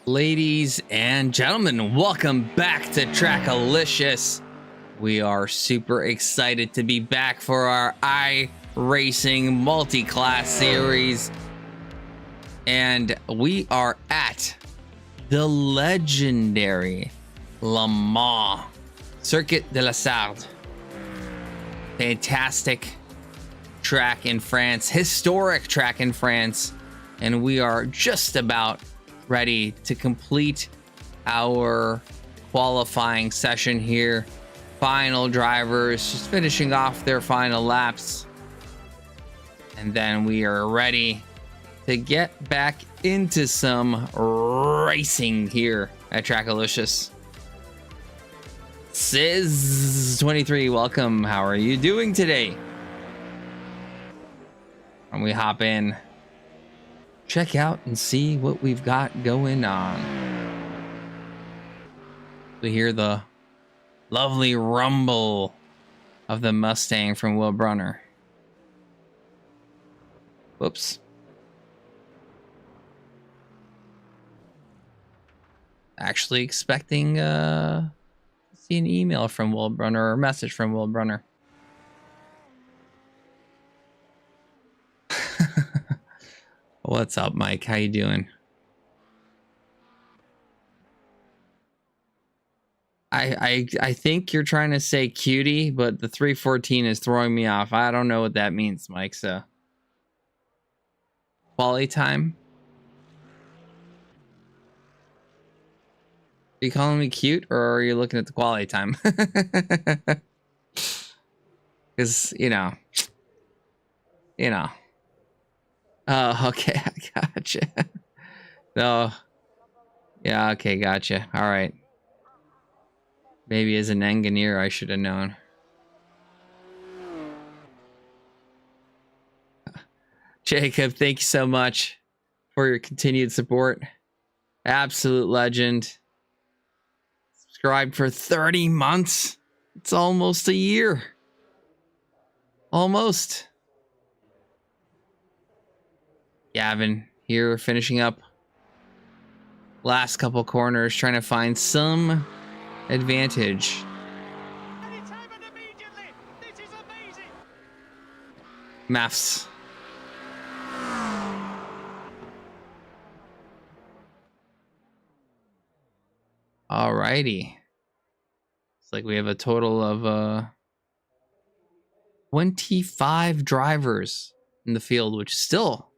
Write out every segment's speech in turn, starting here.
Ladies and gentlemen, welcome back to TRACKILICIOUS. We are super excited to be back for our iRacing Multiclass series. And we are at the legendary LeMans Circuit de la Sarthe. Fantastic track in France, historic track in France. And we are just about ready to complete our qualifying session here. Final drivers just finishing off their final laps, and then we are ready to get back into some racing here at TRACKILICIOUS. Sizz23, welcome. How are you doing today? And we hop in, check out and see what we've got going on. We hear the lovely rumble of the Mustang from Will Brunner. Whoops. Actually expecting to see an email from Will Brunner or a message from Will Brunner. What's up, Mike? How you doing? I think you're trying to say cutie, but the 314 is throwing me off. I don't know what that means, Mike. So quality time? Are you calling me cute, or are you looking at the quality time? Because you know. Oh, okay, I gotcha. No. Yeah, okay, gotcha. All right. Maybe as an engineer, I should have known. Jacob, thank you so much for your continued support. Absolute legend. Subscribed for 30 months. It's almost a year. Almost. Gavin here, finishing up last couple corners, trying to find some advantage. Maths. Alrighty. It's like we have a total of 25 drivers in the field, which is still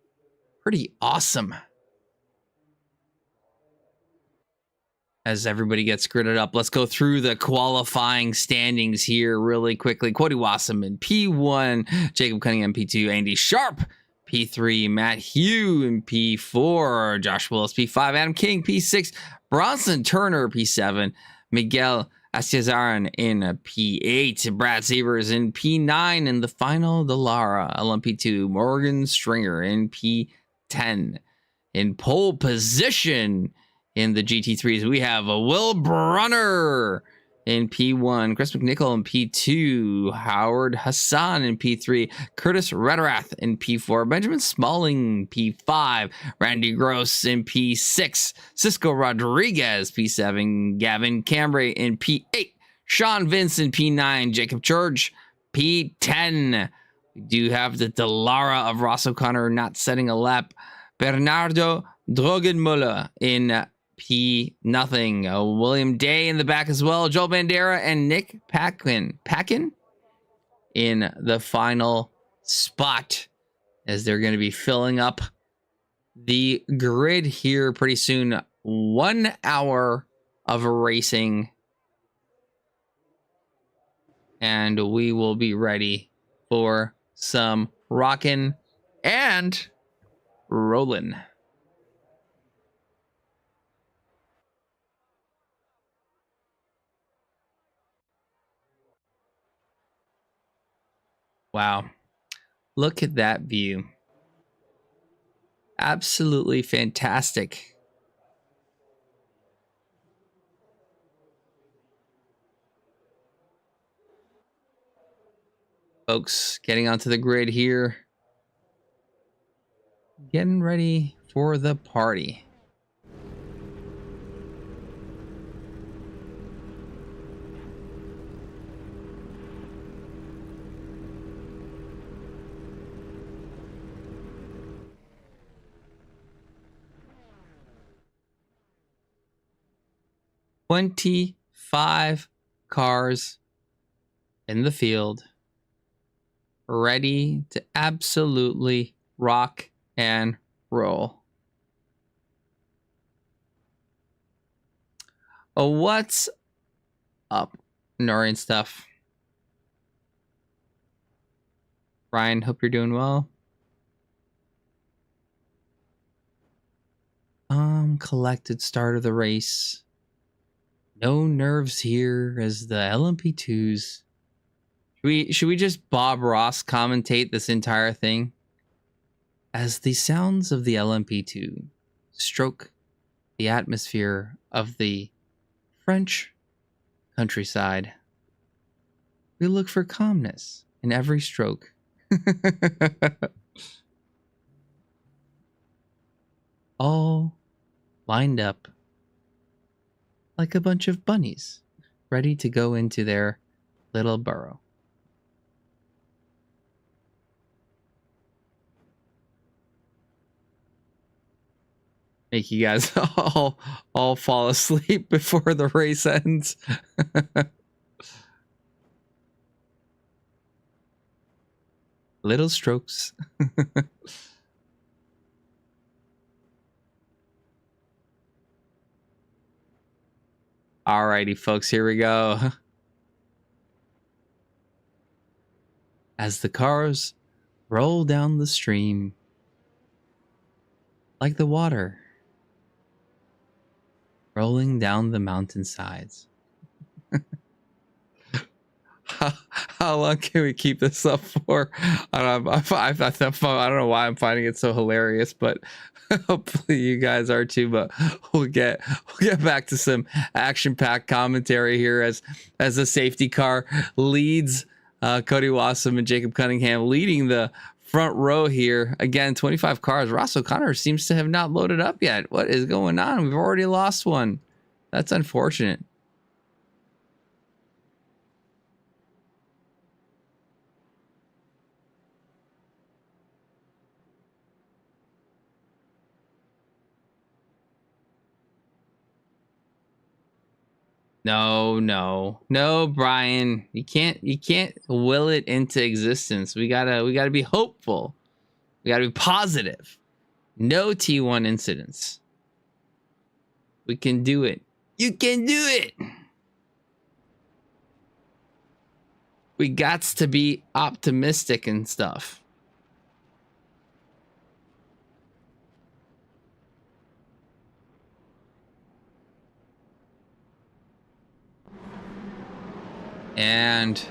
pretty awesome. As everybody gets gridded up, let's go through the qualifying standings here really quickly. Cody Wassam in P1, Jacob Cunningham P2, Andy Sharp P3, Matt Hugh in P4, Josh Willis P5, Adam King P6, Bronson Turner P7, Miguel Astiazaran in P8, Brad Severs in P9, and the final, the Lara LMP2, Morgan Stringer in P10. In pole position in the GT3s, we have a Will Brunner in P1, Chris McNichol in P2, Howard Hassan in P3, Curtis Rederath in P4, Benjamin Smalling P5, Randy Gross in P6, Cisco Rodriguez P7, Gavin Cambray in P8, Sean Vince in P9, Jacob George P10. We do have the Dallara of Ross O'Connor not setting a lap, Bernardo Drogenmuller in P nothing. William Day in the back as well. Joel Bandera and Nick Packin in the final spot, as they're going to be filling up the grid here pretty soon. 1 hour of racing, and we will be ready for some rockin' and rollin'. Wow. Look at that view. Absolutely fantastic. Folks getting onto the grid here. Getting ready for the party. 25 cars in the field, ready to absolutely rock and roll. Oh, what's up, Nori and stuff? Ryan, hope you're doing well. Collected start of the race. No nerves here as the LMP2s. Should we just Bob Ross commentate this entire thing? As the sounds of the LMP2 stroke the atmosphere of the French countryside, we look for calmness in every stroke. All lined up like a bunch of bunnies ready to go into their little burrow. Make you guys all fall asleep before the race ends. Little strokes. Alrighty, folks, here we go. As the cars roll down the stream like the water rolling down the mountainsides. How long can we keep this up for? I don't know why I'm finding it so hilarious, but hopefully you guys are too. But we'll get back to some action-packed commentary here as the safety car leads Cody Wassum and Jacob Cunningham leading the front row here. Again, 25 cars. Ross O'Connor seems to have not loaded up yet. What is going on? We've already lost one. That's unfortunate. No, Brian. You can't will it into existence. We gotta be hopeful. We gotta be positive. No T1 incidents. We can do it. You can do it. We gots to be optimistic and stuff. And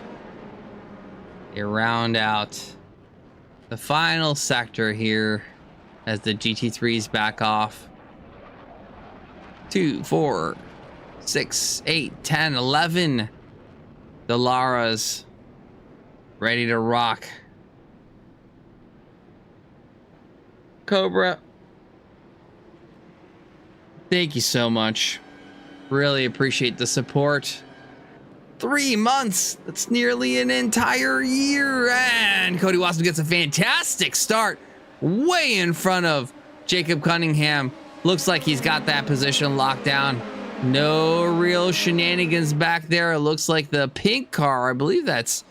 they round out the final sector here as the GT3s back off. 2, 4, 6, 8, 10, 11. The Laras ready to rock. Cobra, thank you so much. Really appreciate the support. 3 months. That's nearly an entire year. And Cody Wassum gets a fantastic start. Way in front of Jacob Cunningham. Looks like he's got that position locked down. No real shenanigans back there. It looks like the pink car, I believe that's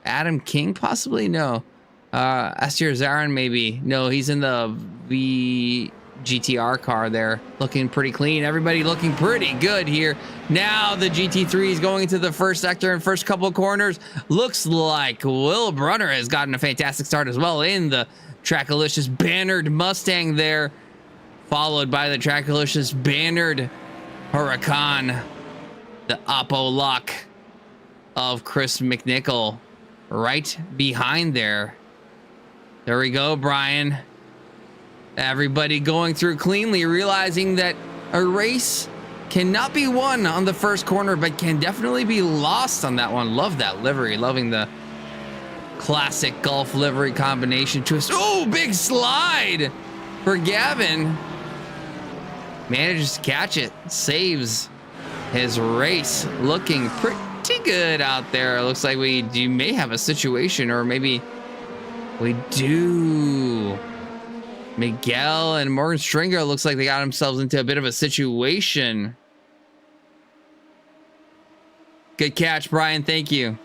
Adam King, possibly? No. Astir Zarin, maybe. No, he's in the GTR car there, looking pretty clean. Everybody looking pretty good here. Now the GT3 is going into the first sector and first couple of corners. Looks like Will Brunner has gotten a fantastic start as well in the TRACKILICIOUS bannered Mustang there, followed by the TRACKILICIOUS bannered Huracan. The Oppo lock of Chris McNichol right behind there. There we go, Brian. Everybody going through cleanly, realizing that a race cannot be won on the first corner, but can definitely be lost on that one. Love that livery. Loving the classic Gulf livery combination twist. Oh, big slide for Gavin. Manages to catch it. Saves his race. Looking pretty good out there. Looks like we may have a situation, or maybe we do. Miguel and Morgan Stringer looks like they got themselves into a bit of a situation. Good catch, Brian. Thank you.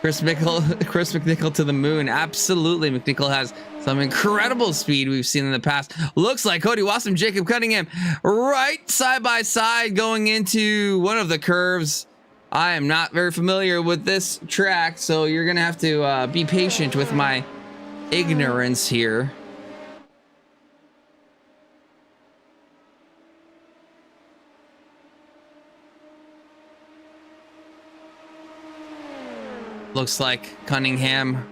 Chris McNichol to the moon. Absolutely. McNichol has some incredible speed we've seen in the past. Looks like Cody Wassom, Jacob Cunningham, right side by side going into one of the curves. I am not very familiar with this track, so you're going to have to be patient with my ignorance here. Looks like Cunningham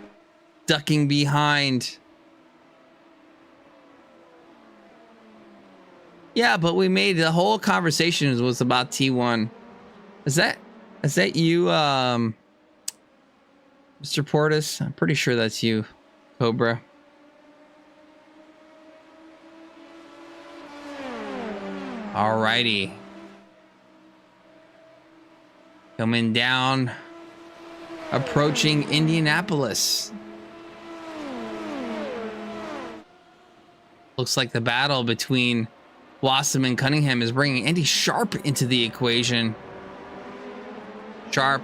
ducking behind. Yeah, but we made the whole conversation was about T1. Is that you, Mr. Portis? I'm pretty sure that's you, Cobra. Alrighty. Coming down. Approaching Indianapolis. Looks like the battle between Wassom and Cunningham is bringing Andy Sharp into the equation. Sharp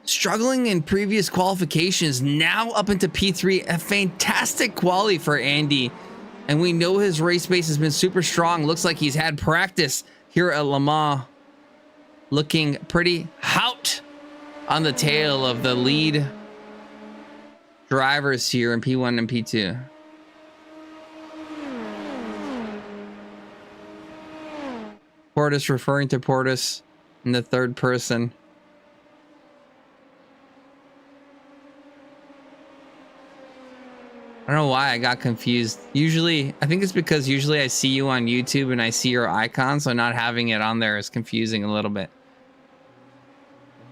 struggling in previous qualifications, now up into P3. A fantastic quali for Andy. And we know his race base has been super strong. Looks like he's had practice here at LeMans. Looking pretty hot on the tail of the lead drivers here in P1 and P2. Portis referring to Portis in the third person. I don't know why I got confused. Usually, I think it's because usually I see you on YouTube and I see your icon, so not having it on there is confusing a little bit.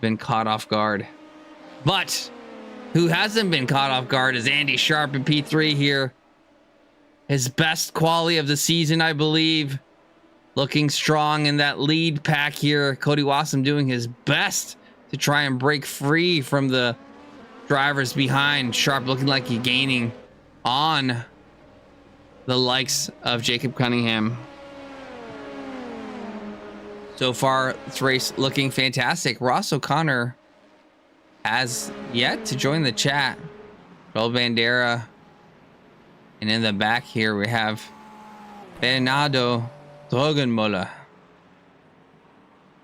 Been caught off guard. But who hasn't been caught off guard is Andy Sharp in P3 here. His best quali of the season, I believe. Looking strong in that lead pack here. Cody Wassom doing his best to try and break free from the drivers behind. Sharp looking like he's gaining on the likes of Jacob Cunningham. So far, this race looking fantastic. Ross O'Connor has yet to join the chat. Bel Bandera. And in the back here, we have Bernardo Drogenmoller.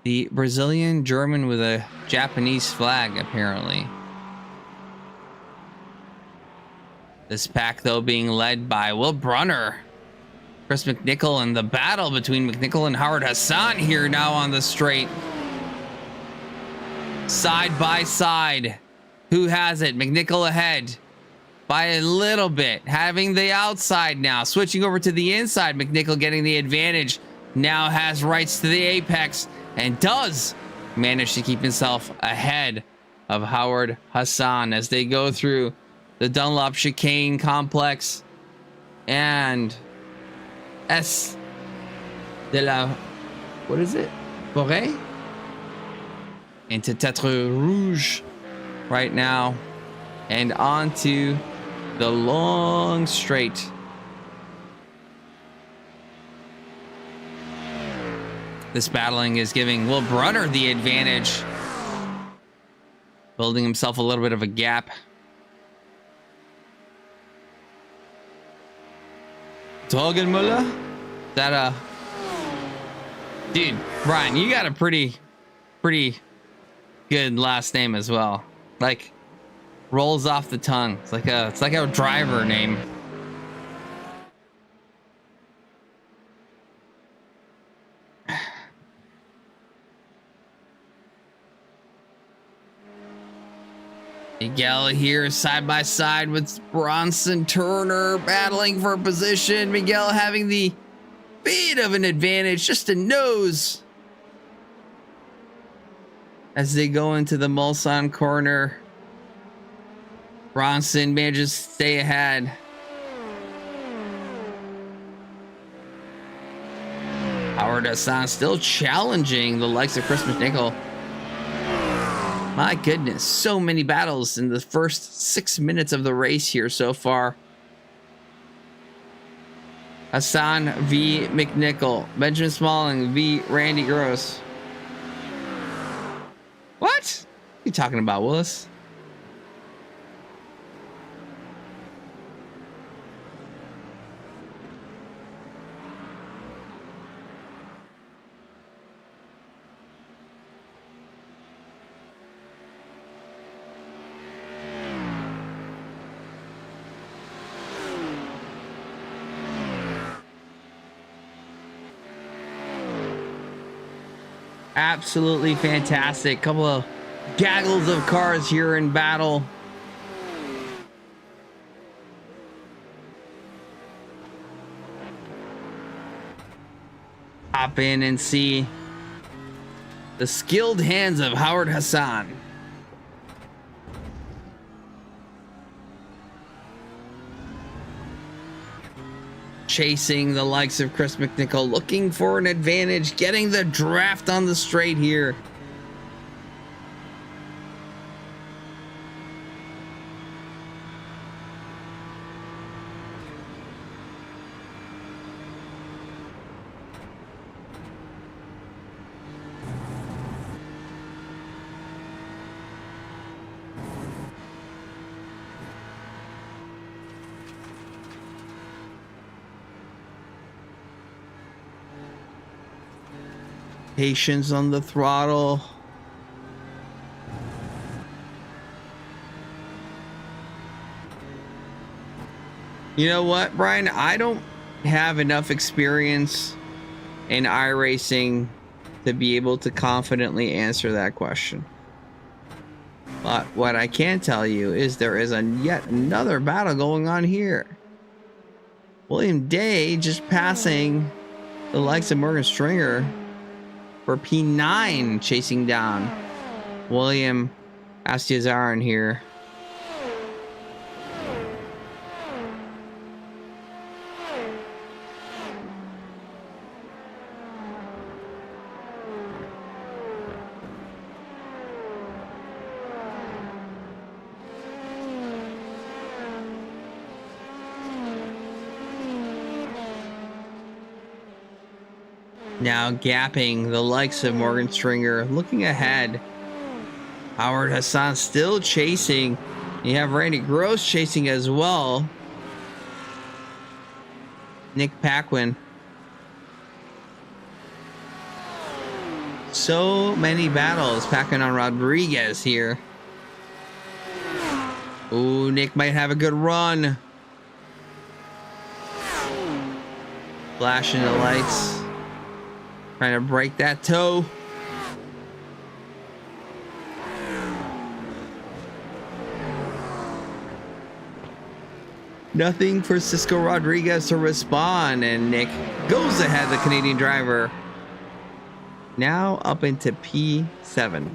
The Brazilian German with a Japanese flag, apparently. This pack, though, being led by Will Brunner. Chris McNichol, and the battle between McNichol and Howard Hassan here now on the straight. Side by side. Who has it? McNichol ahead by a little bit. Having the outside now. Switching over to the inside. McNichol getting the advantage. Now has rights to the apex and does manage to keep himself ahead of Howard Hassan as they go through the Dunlop chicane complex and S de la, what is it? Forêt? Into Tête Rouge right now. And onto the long straight. This battling is giving Will Brunner the advantage. Building himself a little bit of a gap. Drogenmuller? Is that a... Dude, Brian, you got a pretty good last name as well. Like, rolls off the tongue. It's like a driver name. Miguel here side by side with Bronson Turner battling for position. Miguel having the bit of an advantage, just a nose, as they go into the Mulsanne corner. Bronson manages to stay ahead. Howard Hassan still challenging the likes of Chris McNichol. My goodness, so many battles in the first 6 minutes of the race here so far. Hassan v. McNichol. Benjamin Smalling v. Randy Gross. you talking about, Willis? Absolutely fantastic. Couple of gaggles of cars here in battle. Hop in and see the skilled hands of Howard Hassan. Chasing the likes of Chris McNichol, looking for an advantage, getting the draft on the straight here. Patience on the throttle. You know what, Brian? I don't have enough experience in iRacing to be able to confidently answer that question. But what I can tell you is there is yet another battle going on here. William Day just passing the likes of Morgan Stringer for P9, chasing down William Astiazaran here. Now gapping the likes of Morgan Stringer, looking ahead. Howard Hassan still chasing. You have Randy Gross chasing as well. Nick Paquin. So many battles. Paquin on Rodriguez here. Ooh, Nick might have a good run. Flashing the lights. Trying to break that toe. Nothing for Cisco Rodriguez to respond, and Nick goes ahead, the Canadian driver. Now up into P7.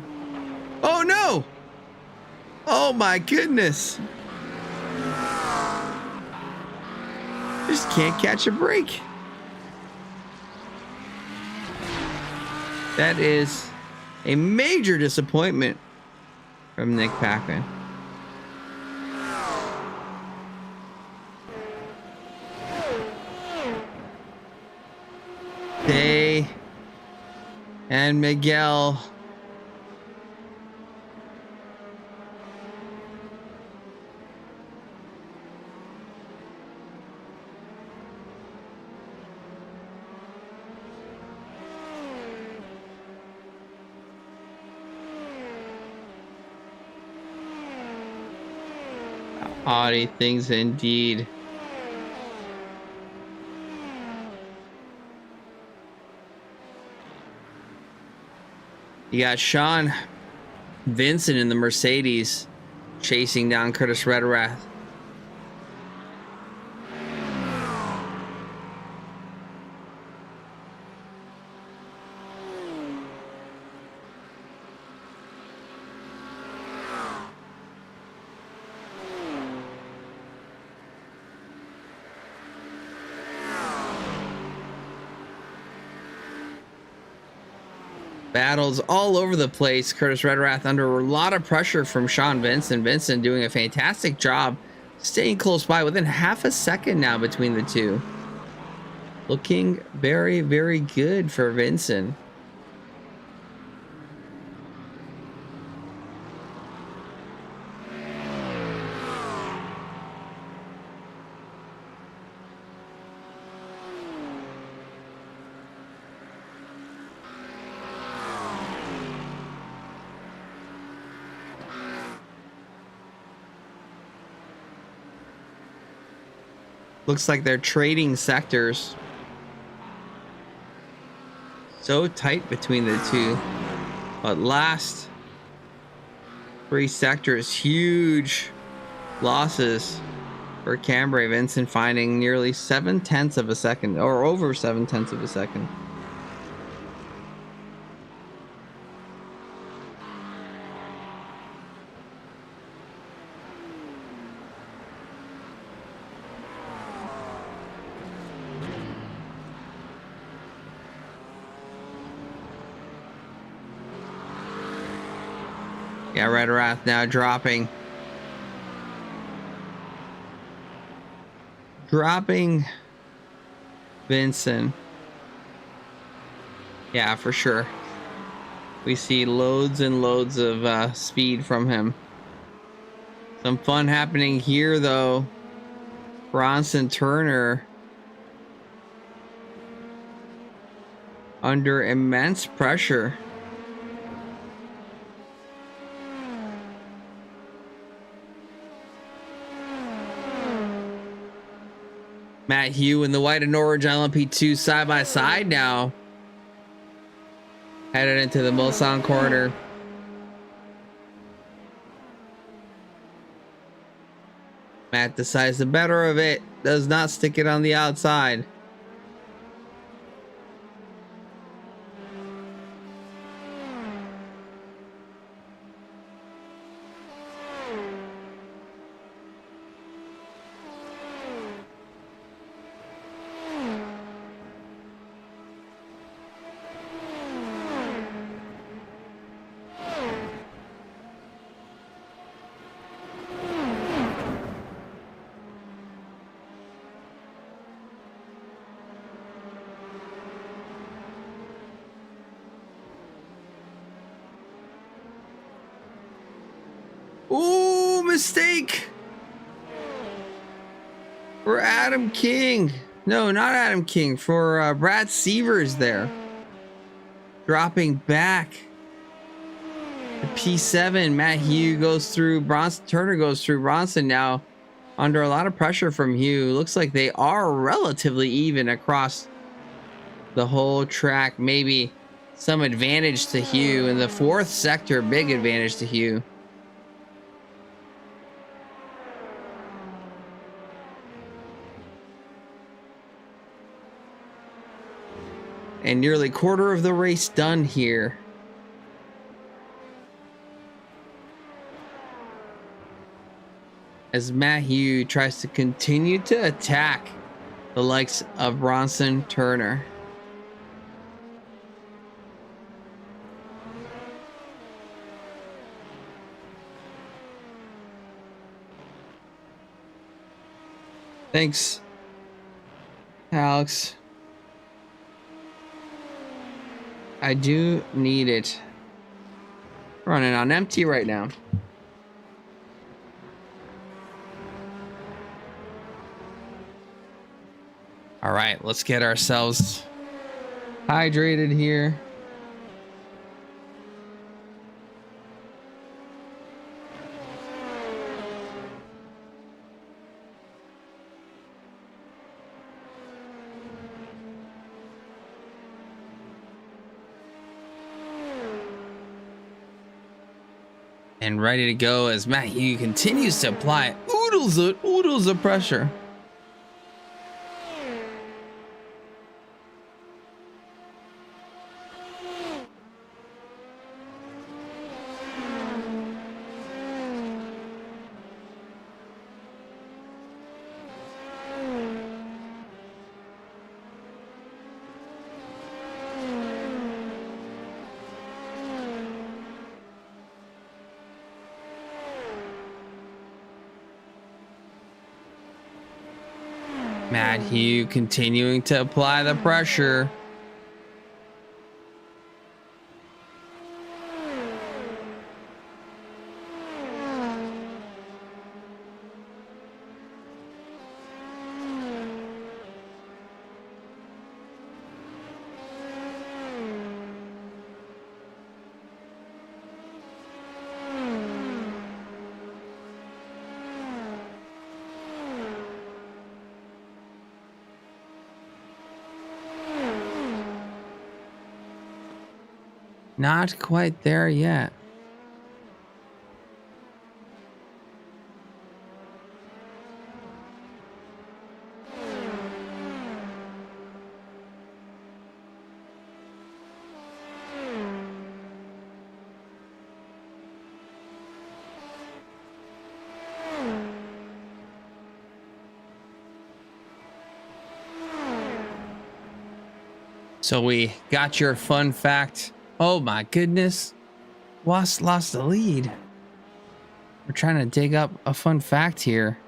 Oh no! Oh my goodness! Just can't catch a break. That is a major disappointment from Nick Paquin. Day and Miguel. Oddie things indeed. You got Sean Vincent in the Mercedes chasing down Curtis Redrath. Battles all over the place. Curtis Redrath under a lot of pressure from Sean Vincent. Vincent doing a fantastic job staying close by, within half a second now between the two. Looking very, very good for Vincent. Looks like they're trading sectors. So tight between the two. But last 3 sectors, huge losses for Cambrai. Vincent finding nearly 7/10 of a second, or over 7/10 of a second. Yeah, Red Wrath now dropping Vincent. Yeah, for sure. We see loads and loads of speed from him. Some fun happening here, though. Bronson Turner under immense pressure. Matt Hugh and the white and Norwich LMP2 side by side now. Headed into the Mulsanne corner. Matt decides the better of it. Does not stick it on the outside. Ooh, mistake for Adam King. No, not Adam King. For Brad Severs there. Dropping back. The P7. Matt Hugh goes through. Bronson Turner goes through. Bronson now under a lot of pressure from Hugh. Looks like they are relatively even across the whole track. Maybe some advantage to Hugh. In the 4th sector, big advantage to Hugh. And nearly quarter of the race done here. As Matt Hugh tries to continue to attack the likes of Bronson Turner. Thanks, Alex. I do need it. Running on empty right now. All right, let's get ourselves hydrated here. And ready to go as Matt Hugh continues to apply oodles of pressure. Matt Hugh continuing to apply the pressure. Not quite there yet. So we got your fun fact. Oh my goodness. Wasp lost the lead. We're trying to dig up a fun fact here.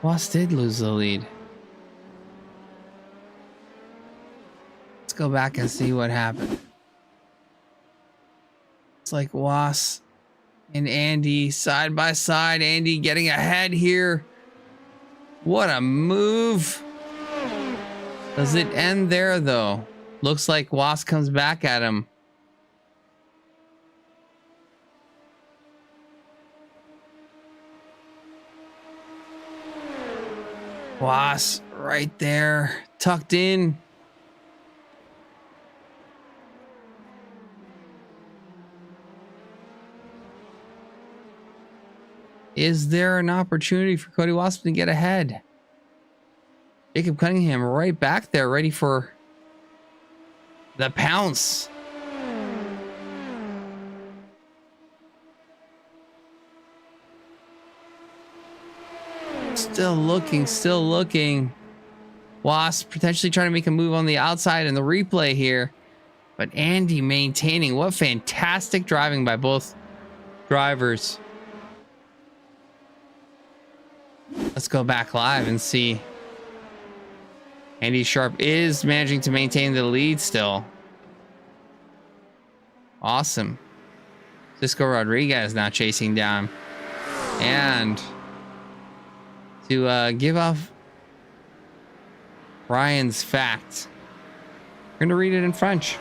Wasp did lose the lead. Let's go back and see what happened. It's like Wasp and Andy side by side. Andy getting ahead here. What a move. Does it end there though? Looks like Wasp comes back at him. Wasp right there, tucked in. Is there an opportunity for Cody Wasp to get ahead? Jacob Cunningham right back there, ready for the pounce. Still looking, still looking. Wasp potentially trying to make a move on the outside in the replay here. But Andy maintaining. What fantastic driving by both drivers. Let's go back live and see. Andy Sharp is managing to maintain the lead still. Awesome. Cisco Rodriguez now chasing down. And to give off Ryan's fact, I'm going to read it in French.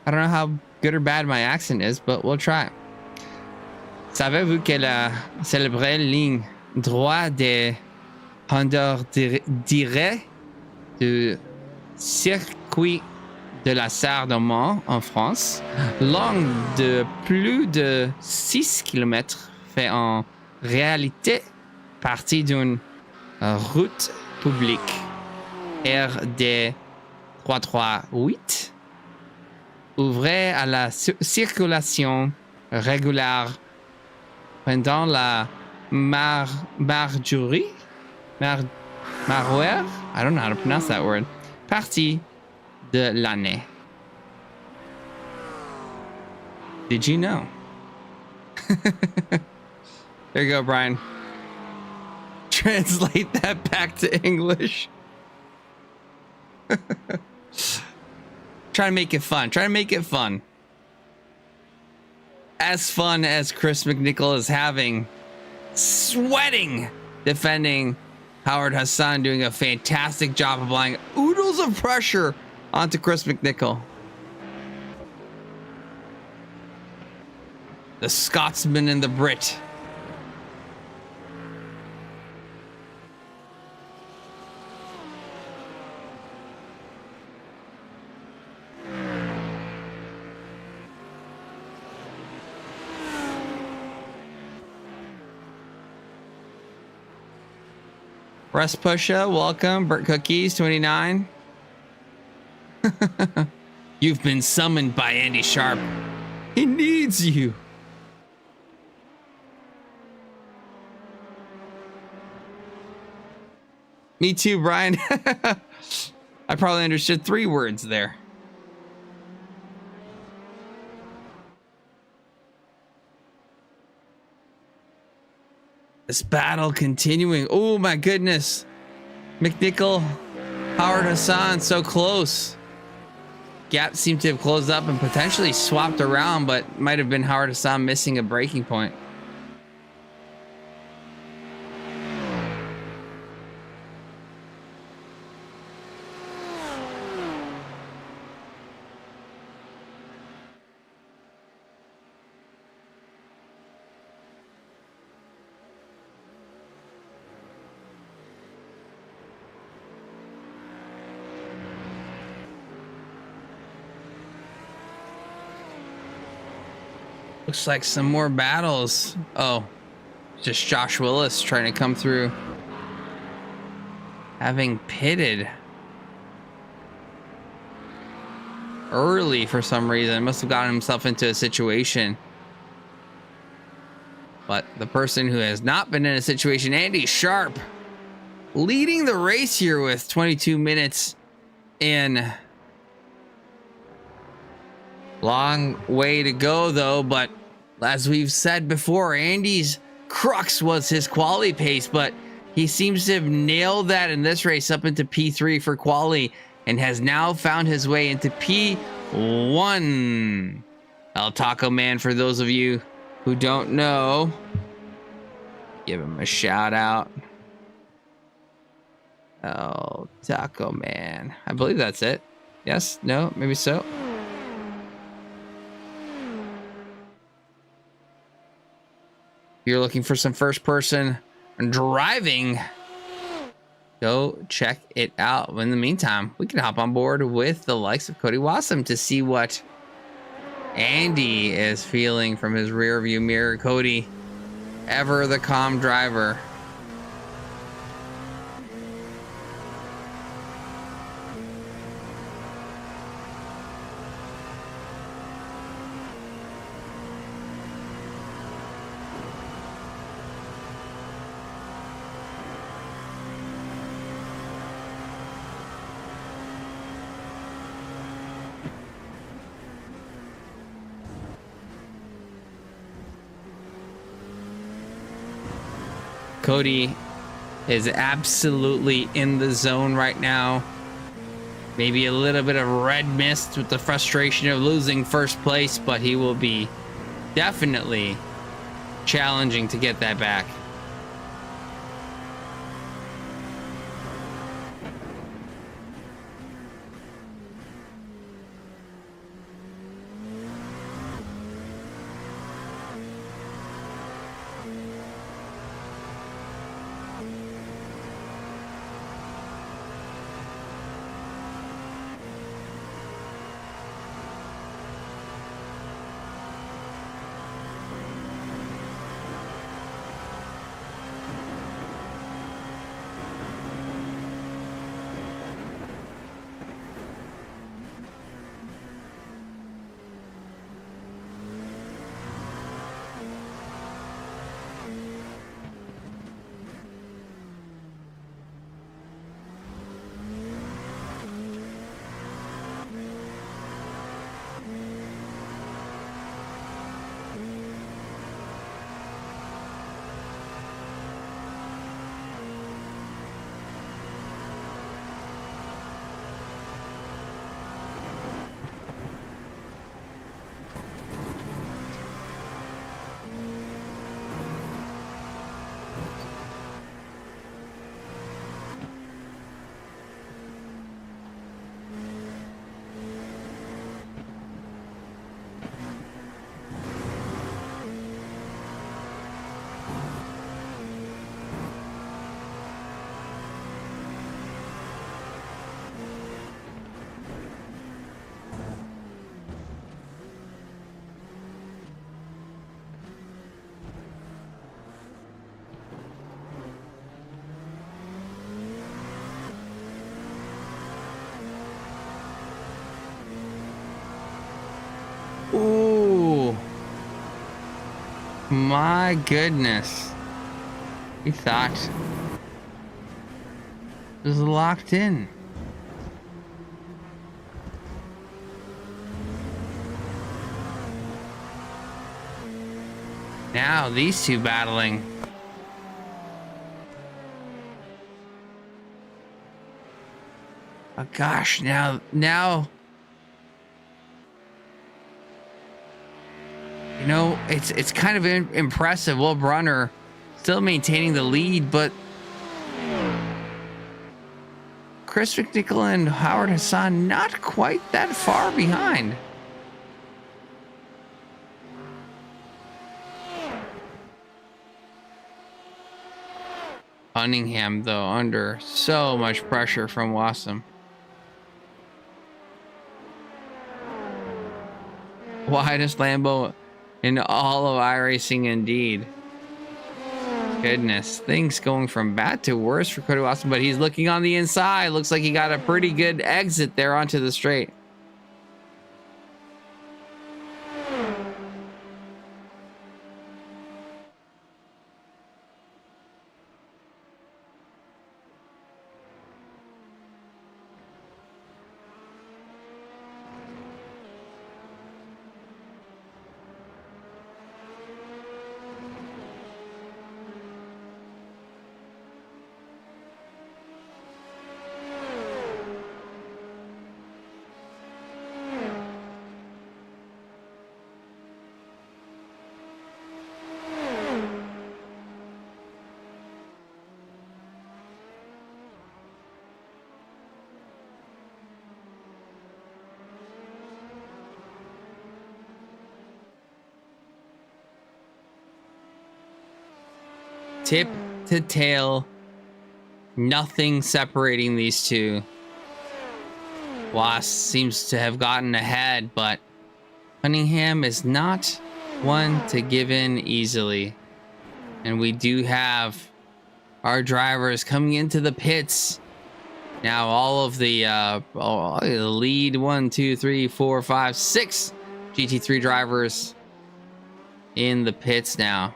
I don't know how good or bad my accent is, but we'll try. Savez-vous que la célèbre ligne droite des Honda direct du circuit de la Sarre de Mans en France, longue de plus de 6 km, fait en réalité partie d'une route publique RD 338 ouvrait à la circulation régulière pendant la Marjorie Marouère, I don't know how to pronounce that word, partie de l'année. Did you know? There you go, Brian. Translate that back to English. Try to make it fun. Try to make it fun. As fun as Chris McNichol is having, sweating, defending Howard Hassan, doing a fantastic job applying oodles of pressure onto Chris McNichol. The Scotsman and the Brit. Russ Pusha, welcome. Burt Cookies, 29. You've been summoned by Andy Sharp. He needs you. Me too, Brian. I probably understood 3 words there. This battle continuing. Oh my goodness. McNichol, Howard Hassan, so close. Gap seemed to have closed up and potentially swapped around, but might have been Howard Hassan missing a braking point. Looks like some more battles. Oh, just Josh Willis trying to come through. Having pitted early for some reason. Must have gotten himself into a situation. But the person who has not been in a situation, Andy Sharp, leading the race here with 22 minutes in. Long way to go, though. But as we've said before, Andy's crux was his quali pace, but he seems to have nailed that in this race up into P3 for quali and has now found his way into P1. El Taco Man, for those of you who don't know, give him a shout out. El Taco Man. I believe that's it. Yes? No? Maybe so. If you're looking for some first person driving, go check it out. In the meantime, we can hop on board with the likes of Cody Wassam to see what Andy is feeling from his rear view mirror. Cody, ever the calm driver. Cody is absolutely in the zone right now. Maybe a little bit of red mist with the frustration of losing first place, but he will be definitely challenging to get that back. Ooh. My goodness. He thought it was locked in. Now these two battling. Oh gosh, now you know, it's kind of impressive. Will Brunner still maintaining the lead, but Chris McNichol and Howard Hassan not quite that far behind. Cunningham, though, under so much pressure from Wassam. Widest Lambo in all of iRacing indeed. Goodness, things going from bad to worse for Ghoukasian, but he's looking on the inside. Looks like he got a pretty good exit there onto the straight. Tip to tail, nothing separating these two. Wass seems to have gotten ahead, but Cunningham is not one to give in easily. And we do have our drivers coming into the pits. Now all of the lead 1, 2, 3, 4, 5, 6 GT3 drivers in the pits now.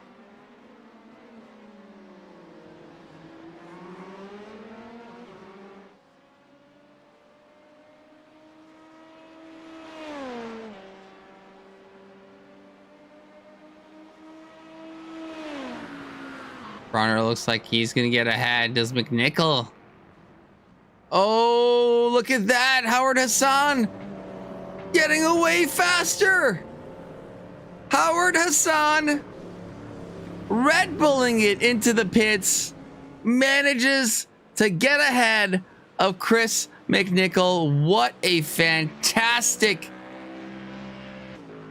Bronner looks like he's gonna get ahead. Does McNichol? Oh, look at that! Howard Hassan getting away faster. Howard Hassan Red Bulling it into the pits, manages to get ahead of Chris McNichol. What a fantastic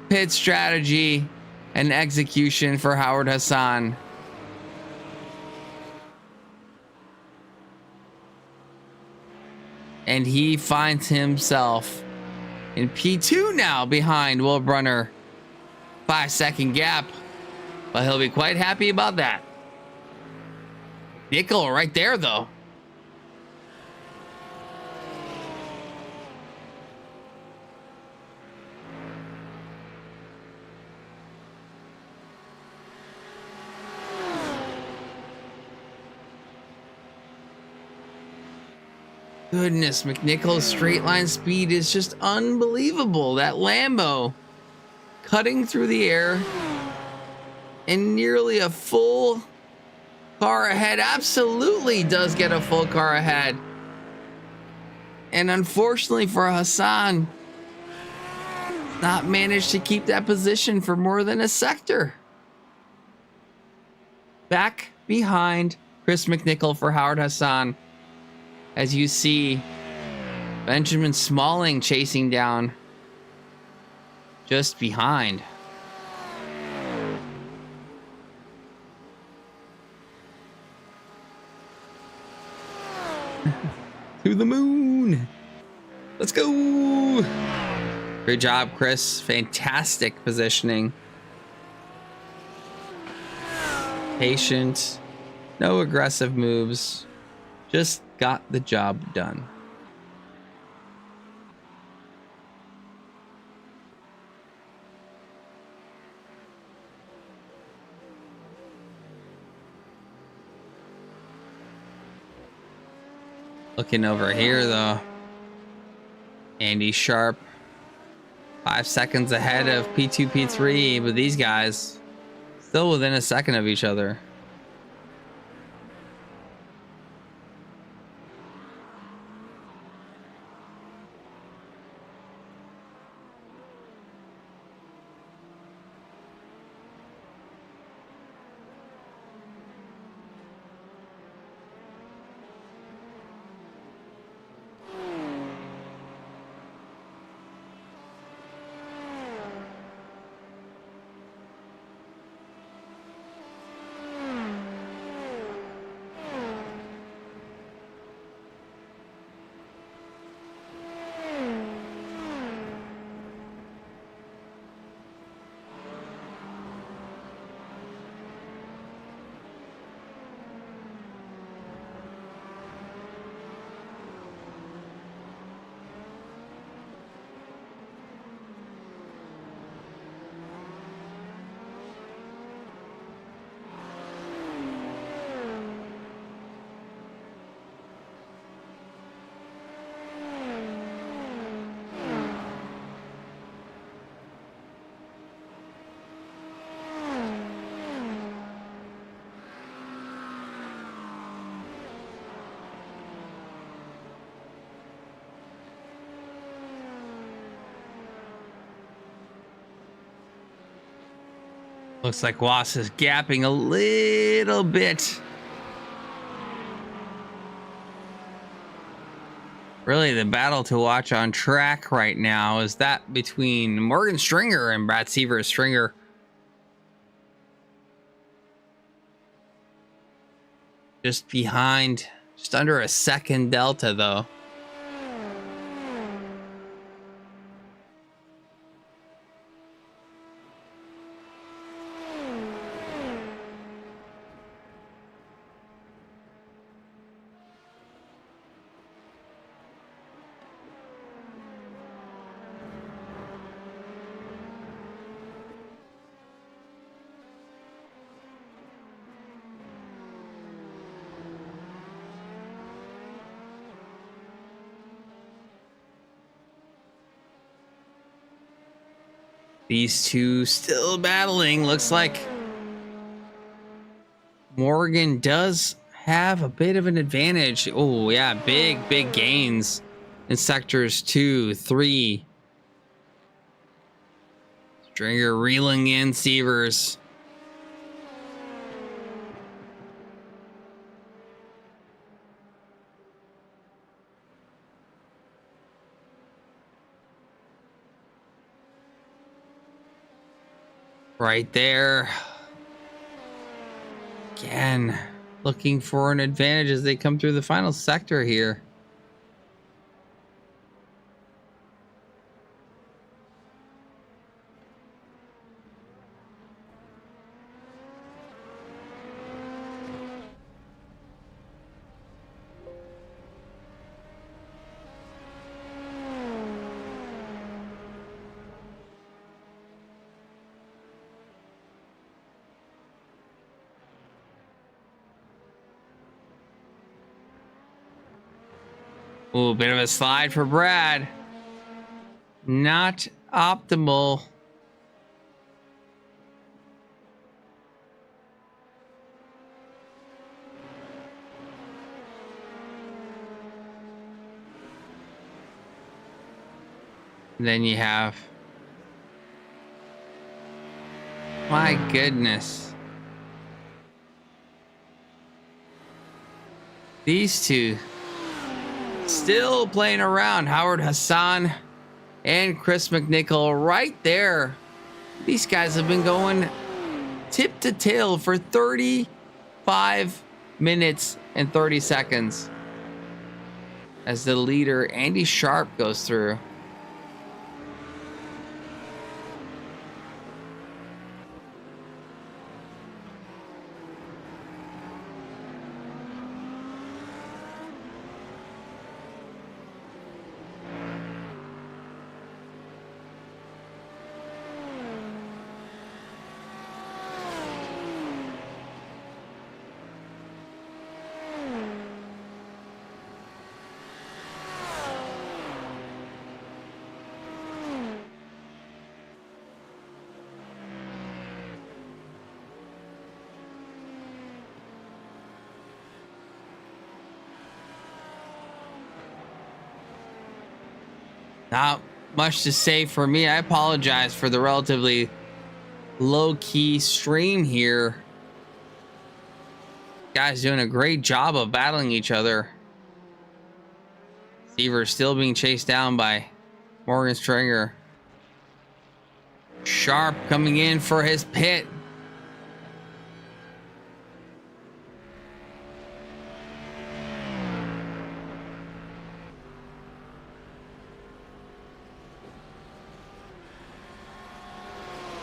pit strategy and execution for Howard Hassan. And he finds himself in P2 now behind Will Brunner. 5-second gap, but he'll be quite happy about that. Nickel right there, though. Goodness, McNichol's straight line speed is just unbelievable. That Lambo cutting through the air and nearly a full car ahead. Absolutely does get a full car ahead. And unfortunately for Hassan, not managed to keep that position for more than a sector. Back behind Chris McNichol for Howard Hassan. As you see Benjamin Smalling chasing down just behind. To the moon. Let's go. Great job, Chris. Fantastic positioning. Patient. No aggressive moves. Just got the job done. Looking over here, though, Andy Sharp 5 seconds ahead of P2, P3, but these guys still within a second of each other. Looks like Was is gapping a little bit. Really, the battle to watch on track right now is that between Morgan Stringer and Brad Seaver. Stringer just behind, just under a second delta, though. These two still battling. Looks like Morgan does have a bit of an advantage. Oh, yeah. Big gains in sectors 2, 3. Stringer reeling in Seavers. Right there. Again, looking for an advantage as they come through the final sector here. Ooh, bit of a slide for Brad. Not optimal. Then you have, my goodness, these two still playing around. Howard Hassan and Chris McNichol right there. These guys have been going tip to tail for 35 minutes and 30 seconds as the leader Andy Sharp goes through. Not much to say for me. I apologize for the relatively low-key stream here. Guys doing a great job of battling each other. Seaver still being chased down by Morgan Stringer. Sharp coming in for his pit.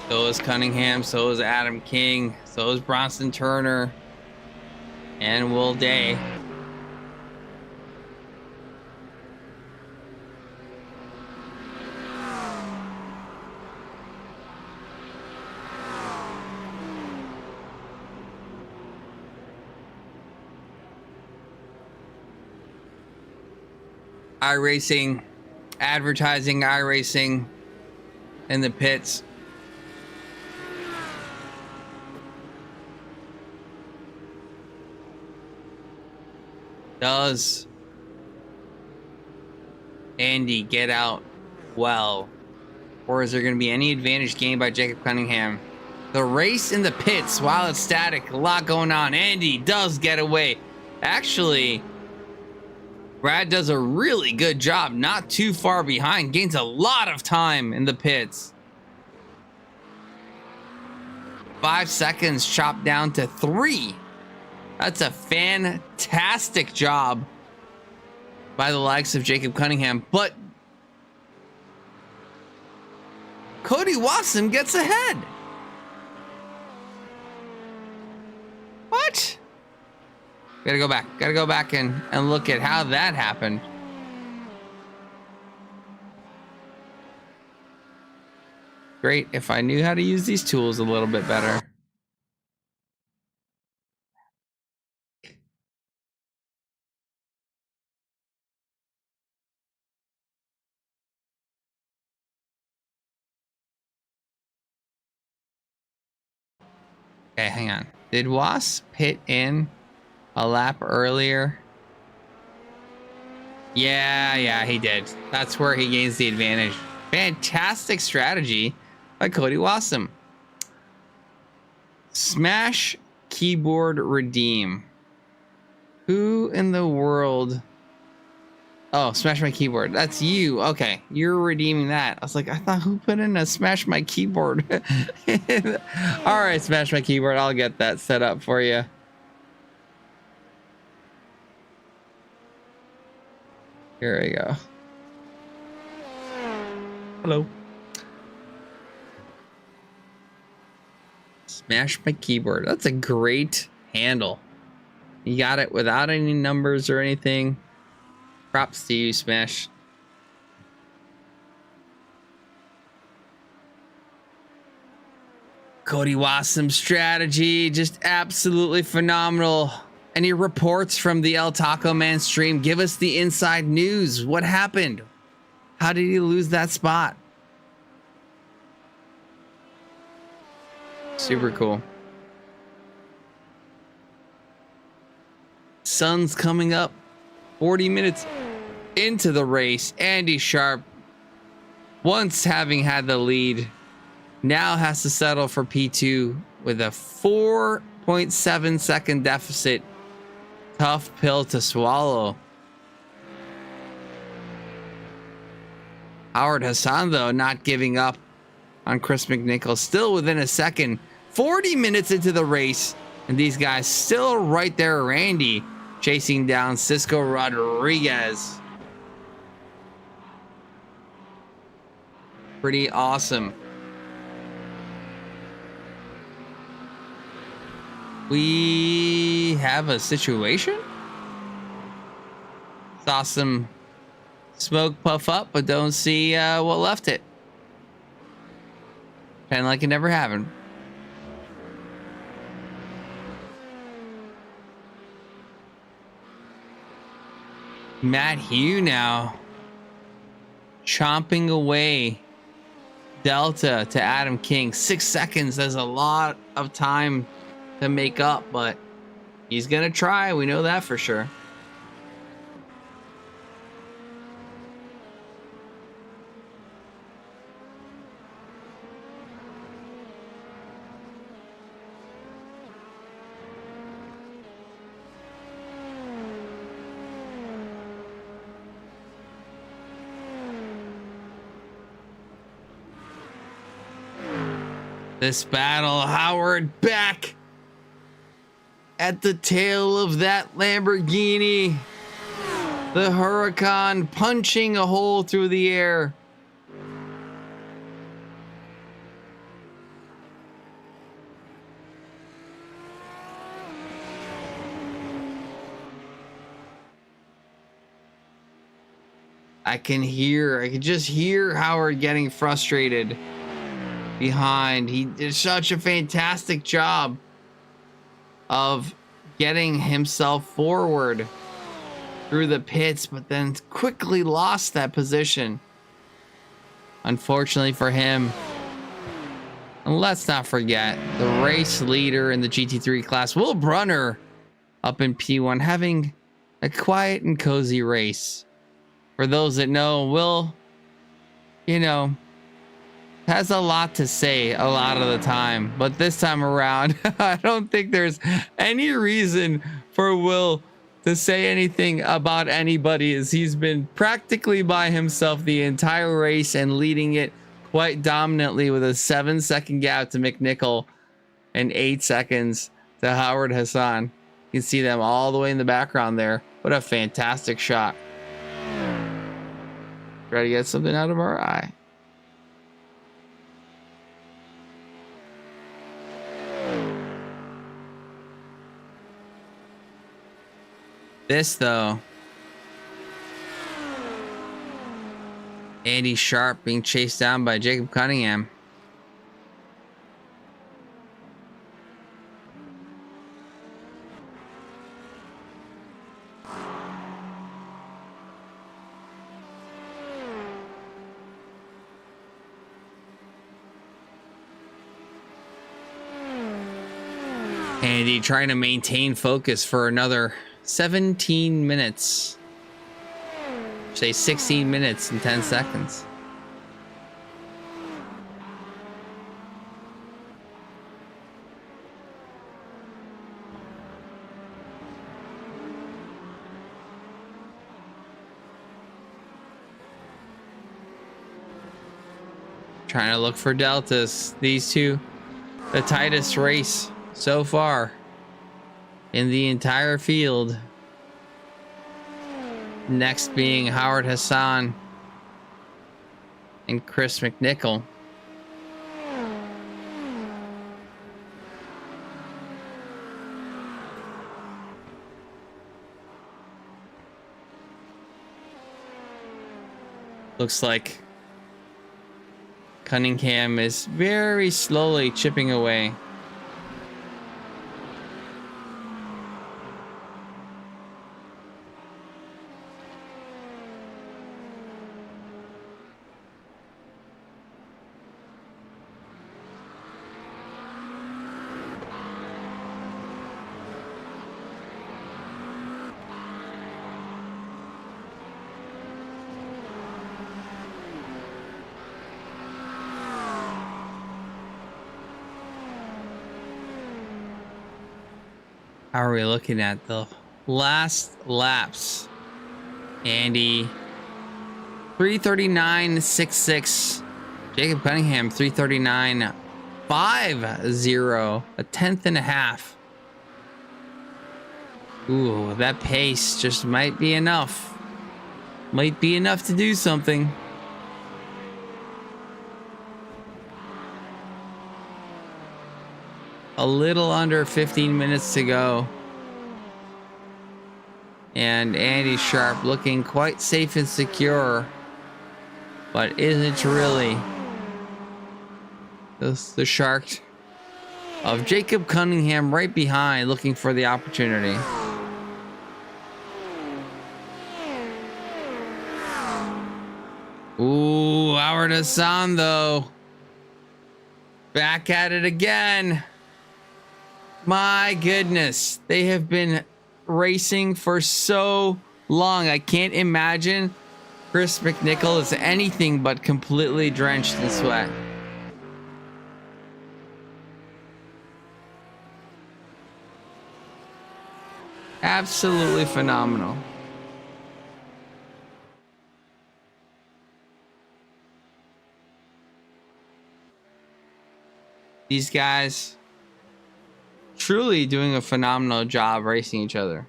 So is Cunningham, so is Adam King, so is Bronson Turner, and Will Day. iRacing, advertising iRacing in the pits. Does Andy get out well? Or is there going to be any advantage gained by Jacob Cunningham? The race in the pits, while it's static, a lot going on. Andy does get away. Actually, Brad does a really good job, not too far behind, gains a lot of time in the pits. 5 seconds chopped down to 3. That's a fantastic job by the likes of Jacob Cunningham, but Cody Watson gets ahead. What? Gotta go back and look at how that happened. Great if I knew how to use these tools a little bit better. Okay, hang on. Did Was pit in a lap earlier? Yeah, he did. That's where he gains the advantage. Fantastic strategy by Cody Wasson. Smash keyboard redeem. Who in the world? Oh, smash my keyboard. That's you. Okay, you're redeeming that. I was like, I thought, who put in a smash my keyboard? All right, smash my keyboard. I'll get that set up for you. Here we go. Hello. Smash my keyboard. That's a great handle. You got it without any numbers or anything. Props to you, Smash. Cody Wassom's strategy, just absolutely phenomenal. Any reports from the El Taco Man stream? Give us the inside news. What happened? How did he lose that spot? Super cool. Sun's coming up. 40 minutes into the race. Andy Sharp, once having had the lead, now has to settle for P2 with a 4.7 second deficit. Tough pill to swallow. Howard Hassan, though, not giving up on Chris McNichol. Still within a second. 40 minutes into the race, and these guys still right there. Randy chasing down Cisco Rodriguez. Pretty awesome. We have a situation. Saw some smoke puff up, but don't see what left it. Kind of like it never happened. Matt Hugh now chomping away Delta to Adam King. 6 seconds. There's a lot of time to make up, but he's gonna try. We know that for sure. This battle, Howard back at the tail of that Lamborghini. The Huracan punching a hole through the air. I can just hear Howard getting frustrated behind. He did such a fantastic job of getting himself forward through the pits, but then quickly lost that position, unfortunately for him. And let's not forget the race leader in the GT3 class, Will Brunner, up in P1, having a quiet and cozy race. For those that know, Will, has a lot to say a lot of the time, but this time around, I don't think there's any reason for Will to say anything about anybody, as he's been practically by himself the entire race and leading it quite dominantly with a 7-second gap to McNichol and 8 seconds to Howard Hassan. You can see them all the way in the background there. What a fantastic shot. Try to get something out of our eye. This though, Andy Sharp being chased down by Jacob Cunningham. Andy trying to maintain focus for another 17 minutes. Say 16 minutes and 10 seconds. Trying to look for deltas. These two, the tightest race so far in the entire field. Next being Howard Hassan and Chris McNichol. Looks like Cunningham is very slowly chipping away. How are we looking at the last laps? Andy 3:39.66. Jacob Cunningham 3:39.50. A tenth and a half. Ooh, that pace just might be enough. Might be enough to do something. A little under 15 minutes to go. And Andy Sharp looking quite safe and secure, but isn't really. The shark of Jacob Cunningham right behind, looking for the opportunity. Ooh, Howard Hassan though. Back at it again. My goodness, they have been racing for so long. I can't imagine Chris McNichol is anything but completely drenched in sweat. Absolutely phenomenal. These guys truly doing a phenomenal job racing each other.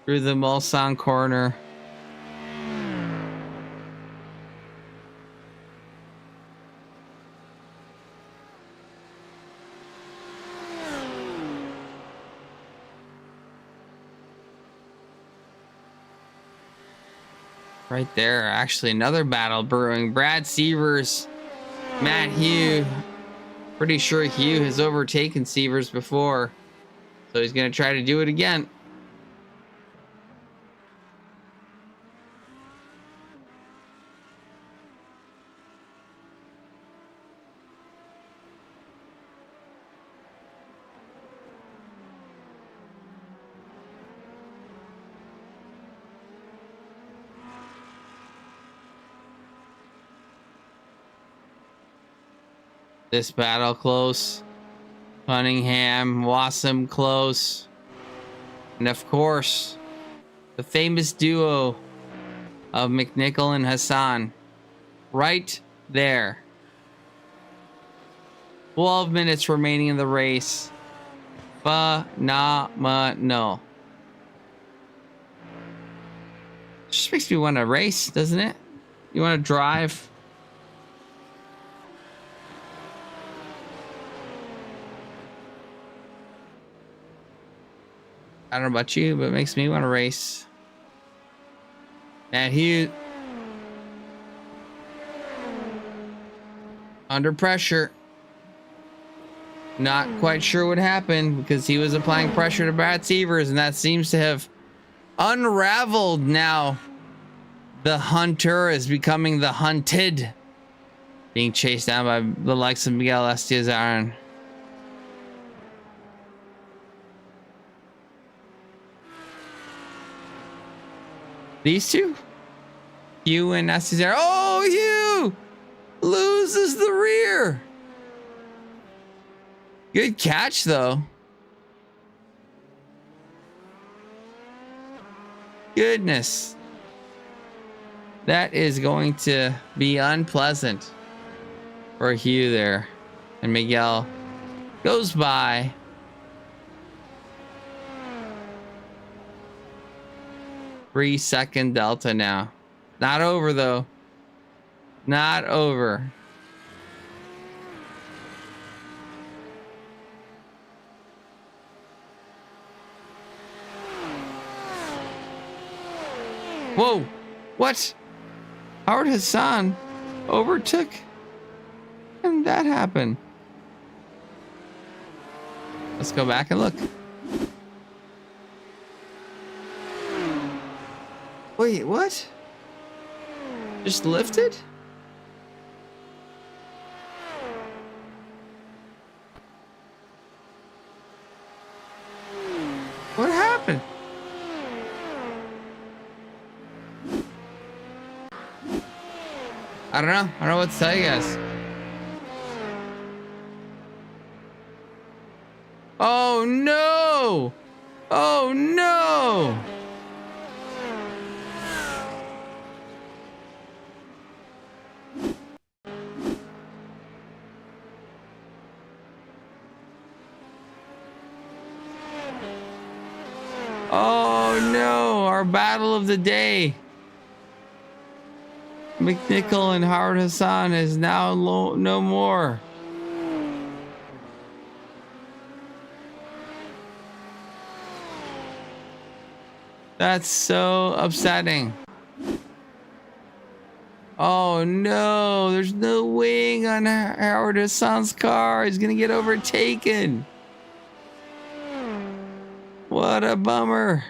Through the Mulsanne corner. Right there, actually another battle brewing. Brad Severs, Matt Hugh. Pretty sure Hugh has overtaken Severs before, so he's gonna try to do it again. This battle close. Cunningham, Wassam close. And of course, the famous duo of McNichol and Hassan. Right there. 12 minutes remaining in the race. Phenomenal. Just makes me want to race, doesn't it? You want to drive? I don't know about you, but it makes me want to race. And he under pressure. Not quite sure what happened because he was applying pressure to Brad Severs, and that seems to have unraveled now. The hunter is becoming the hunted, being chased down by the likes of Miguel Estiazaran. These two? Hugh and Estiazaran. Oh, Hugh loses the rear. Good catch, though. Goodness. That is going to be unpleasant for Hugh there. And Miguel goes by. Three-second delta now. Not over, though. Not over. Whoa, what? Howard Hassan overtook, and that happened. Let's go back and look. Wait, what? Just lifted? What happened? I don't know. I don't know what to tell you guys. Oh no! Oh no! Oh no! Our battle of the day. McNichol and Howard Hassan is now no more. That's so upsetting. Oh no, there's no wing on Howard Hassan's car. He's gonna get overtaken. What a bummer.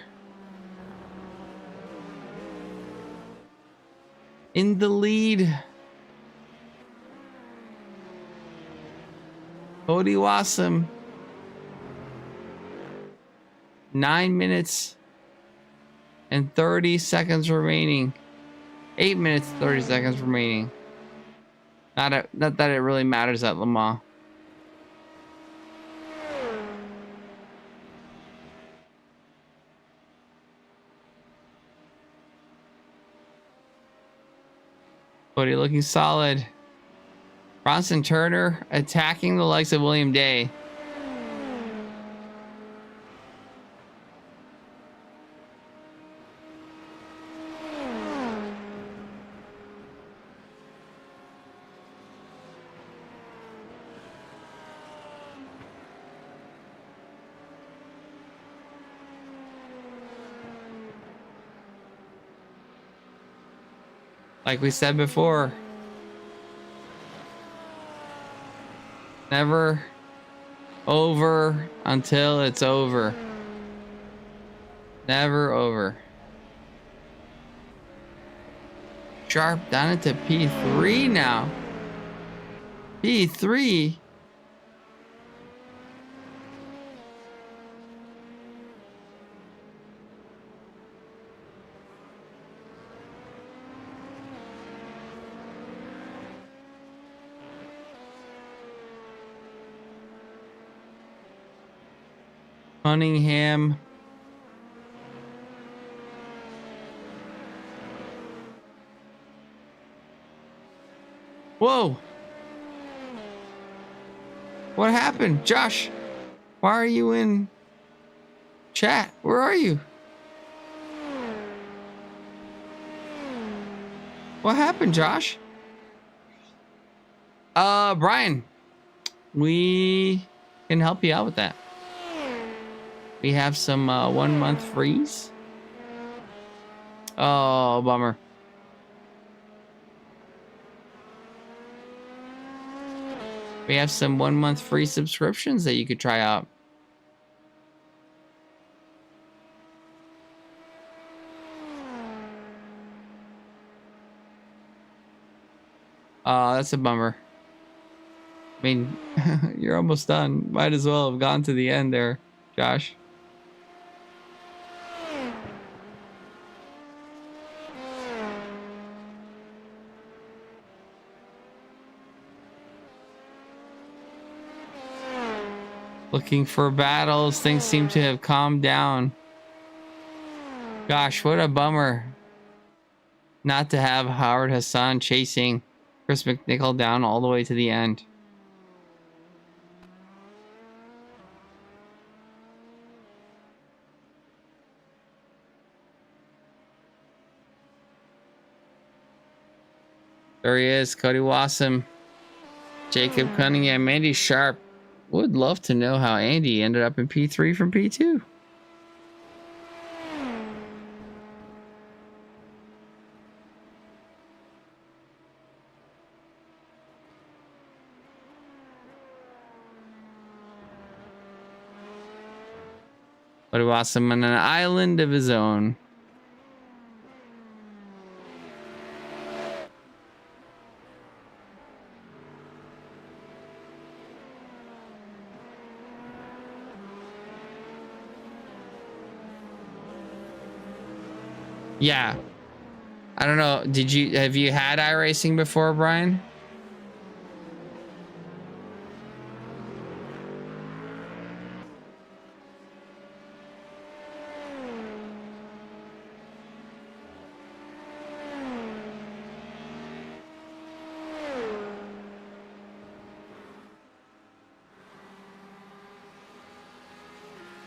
In the lead, Cody Wassam. 9 minutes and 30 seconds remaining. 8 minutes, 30 seconds remaining. Not that it really matters at Le Mans. Cody looking solid. Bronson Turner attacking the likes of William Day. Like we said before, never over until it's over. Never over. Sharp down into P3 now. P3. Cunningham. Whoa. What happened? Josh, why are you in chat? Where are you? What happened, Josh? Brian, we can help you out with that. We have some 1 month freeze. Oh, bummer. We have some 1 month free subscriptions that you could try out. That's a bummer. I mean, you're almost done. Might as well have gone to the end there, Josh. Looking for battles. Things seem to have calmed down. Gosh, what a bummer not to have Howard Hassan chasing Chris McNichol down all the way to the end. There he is, Cody Wassam, Jacob Cunningham, Andy Sharp. Would love to know how Andy ended up in P3 from P2. Cody Wassam on an island of his own. Yeah. I don't know. Have you had iRacing before, Brian?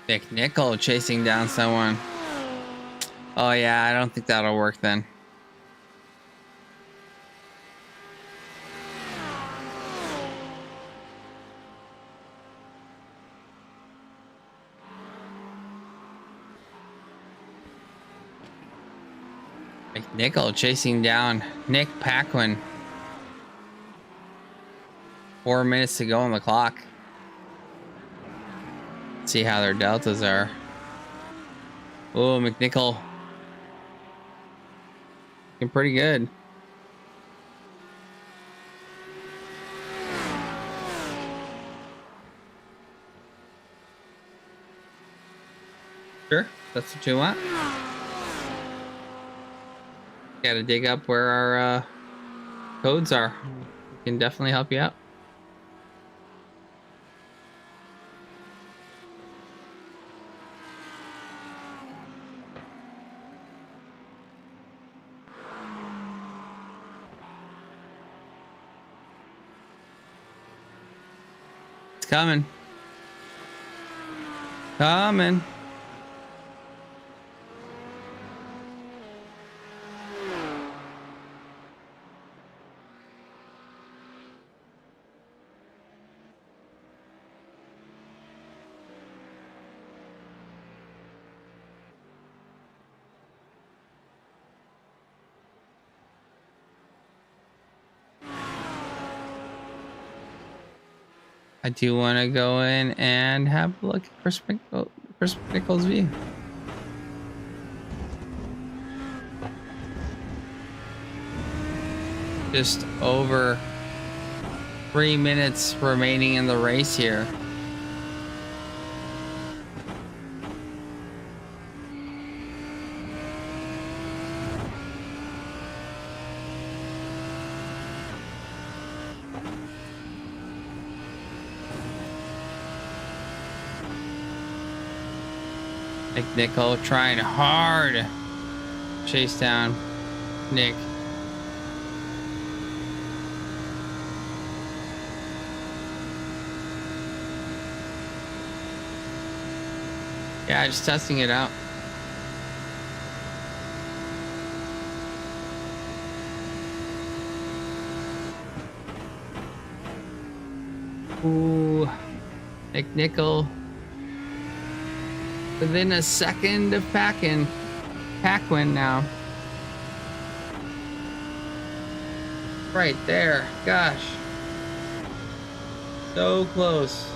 McNichol chasing down someone. Oh yeah, I don't think that'll work then. McNichol chasing down Nick Paquin. 4 minutes to go on the clock. Let's see how their deltas are. Oh, McNichol. Looking pretty good. Sure, that's what you want. Gotta dig up where our codes are. We can definitely help you out. It's coming. Coming. I do want to go in and have a look at Chris McNichol's view. Just over 3 minutes remaining in the race here. Nickel trying hard. Chase down Nick. Yeah, just testing it out. Ooh, McNichol within a second of Paquin now. Right there. Gosh. So close.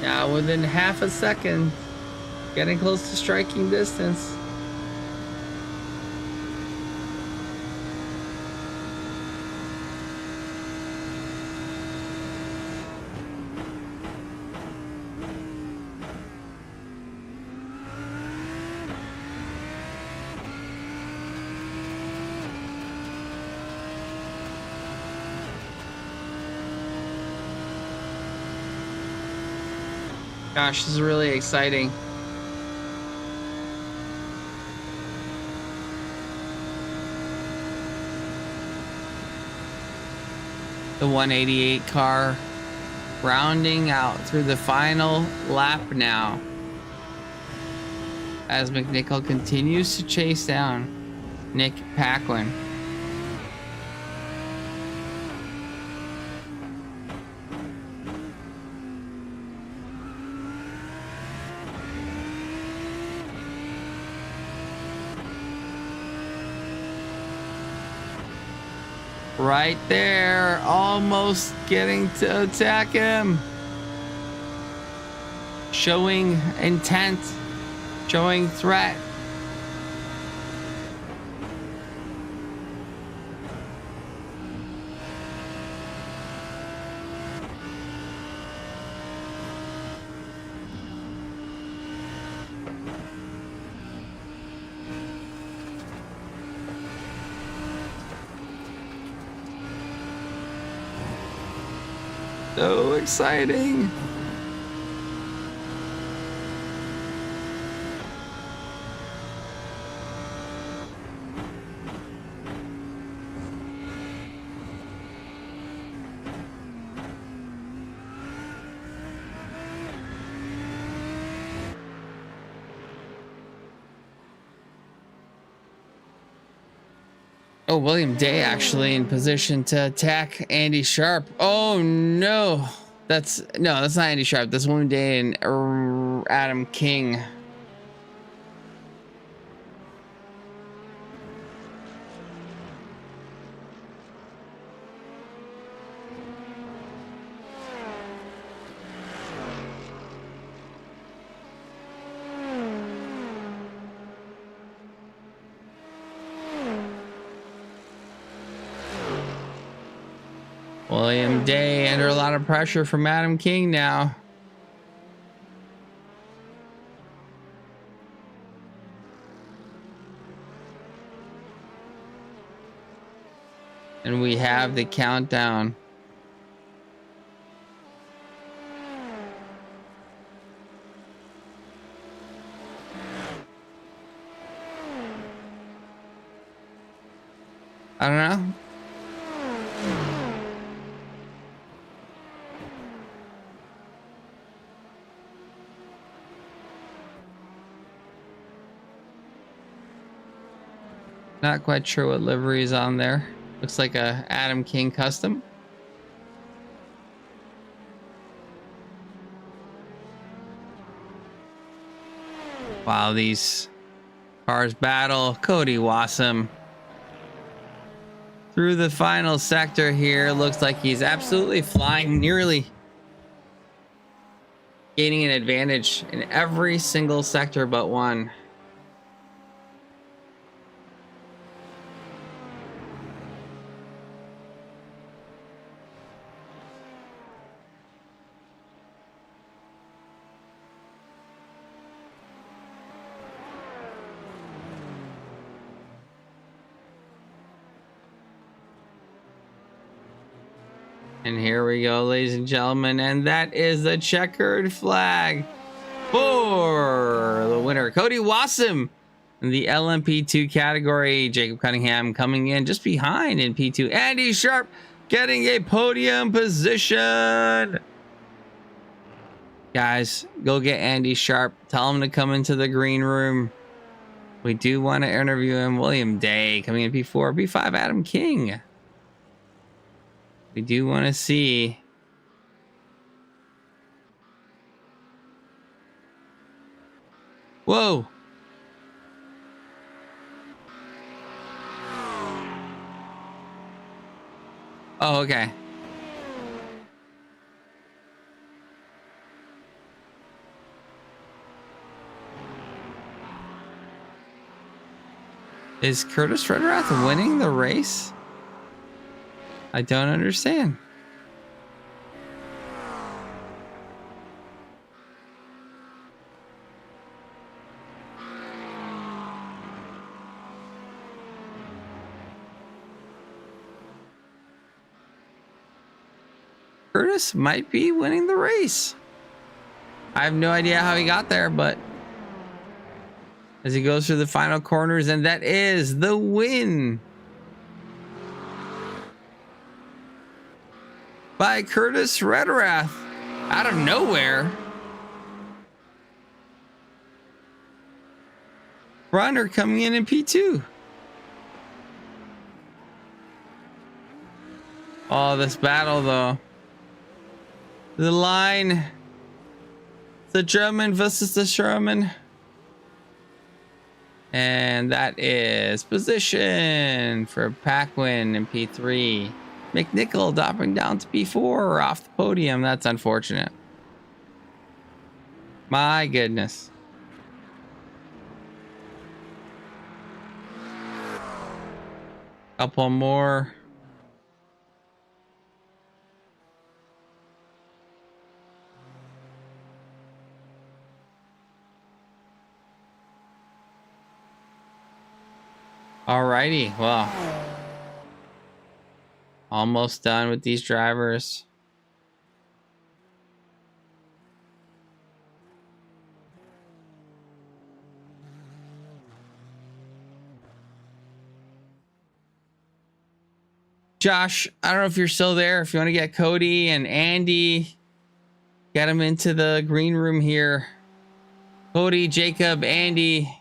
Now within half a second, getting close to striking distance. Gosh, this is really exciting. The 188 car rounding out through the final lap now as McNichol continues to chase down Nick Paquin. Right there, almost getting to attack him. Showing intent, showing threat. So exciting. Oh, William Day actually in position to attack Andy Sharp. Oh no, that's not Andy Sharp. That's William Day and Adam King. William Day under a lot of pressure from Adam King now. And we have the countdown. I don't know. Not quite sure what livery is on there. Looks like a Adam King custom. Wow, these cars battle. Cody Wassam through the final sector here. Looks like he's absolutely flying, nearly gaining an advantage in every single sector but one. And here we go, ladies and gentlemen. And that is the checkered flag for the winner, Cody Wassam, in the LMP2 category. Jacob Cunningham coming in just behind in P2. Andy Sharp getting a podium position. Guys, go get Andy Sharp. Tell him to come into the green room. We do want to interview him. William Day coming in P4. P5, Adam King. We do want to see. Whoa. Oh, okay. Is Curtis Redrath winning the race? I don't understand. Curtis might be winning the race. I have no idea how he got there, but as he goes through the final corners, and that is the win by Curtis Redrath out of nowhere. Brunner coming in P2. Oh, this battle though. The line. The German versus the Sherman. And that is position for Paquin in P3. McNichol dropping down to P4 off the podium. That's unfortunate. My goodness. Couple more. Alrighty, well, almost done with these drivers. Josh, I don't know if you're still there. If you want to get Cody and Andy, get them into the green room here. Cody, Jacob, Andy.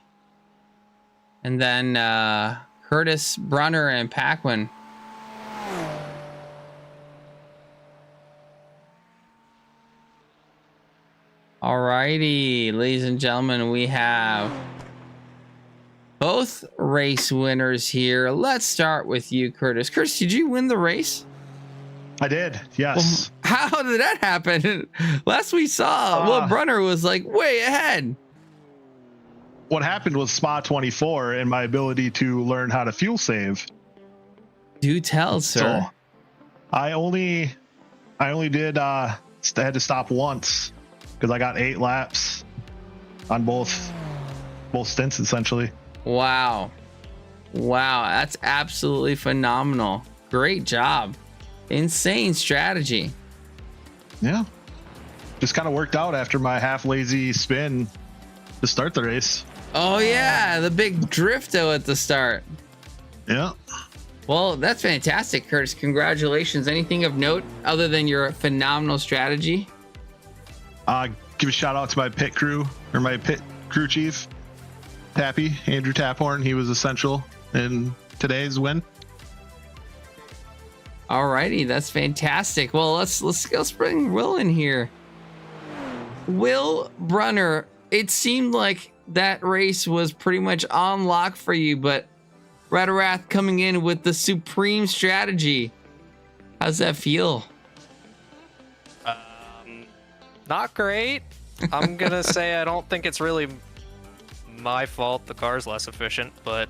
And then Curtis, Brunner, and Paquin. Alrighty, ladies and gentlemen, we have both race winners here. Let's start with you, Curtis. Curtis, did you win the race? I did, yes. Well, how did that happen? Last we saw, Will Brunner was like way ahead. What happened was SPA 24 and my ability to learn how to fuel save. Do tell, sir. So I only did I had to stop once because I got 8 laps on both stints essentially. Wow, that's absolutely phenomenal. Great job. Insane strategy. Yeah, just kind of worked out after my half lazy spin to start the race. Oh yeah, the big drifto at the start. Yeah. Well, that's fantastic, Curtis. Congratulations. Anything of note other than your phenomenal strategy? Give a shout out to my pit crew chief, Tappy, Andrew Taphorn. He was essential in today's win. Alrighty, that's fantastic. Well, let's bring Will in here. Will Brunner, it seemed like that race was pretty much on lock for you, but Redrath coming in with the supreme strategy. How's that feel? Not great. I'm gonna say I don't think it's really my fault. The car's less efficient, but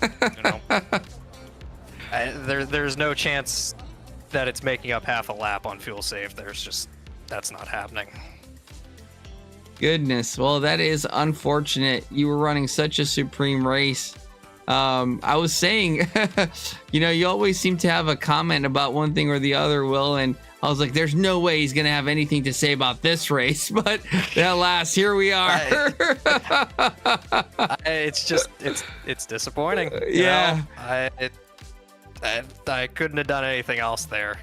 you know, there's no chance that it's making up half a lap on fuel save. That's not happening. Goodness. Well, that is unfortunate. You were running such a supreme race. I was saying, you always seem to have a comment about one thing or the other, Will, and I was like, there's no way he's gonna have anything to say about this race, but alas, here we are. It's just it's disappointing. Yeah. I couldn't have done anything else there.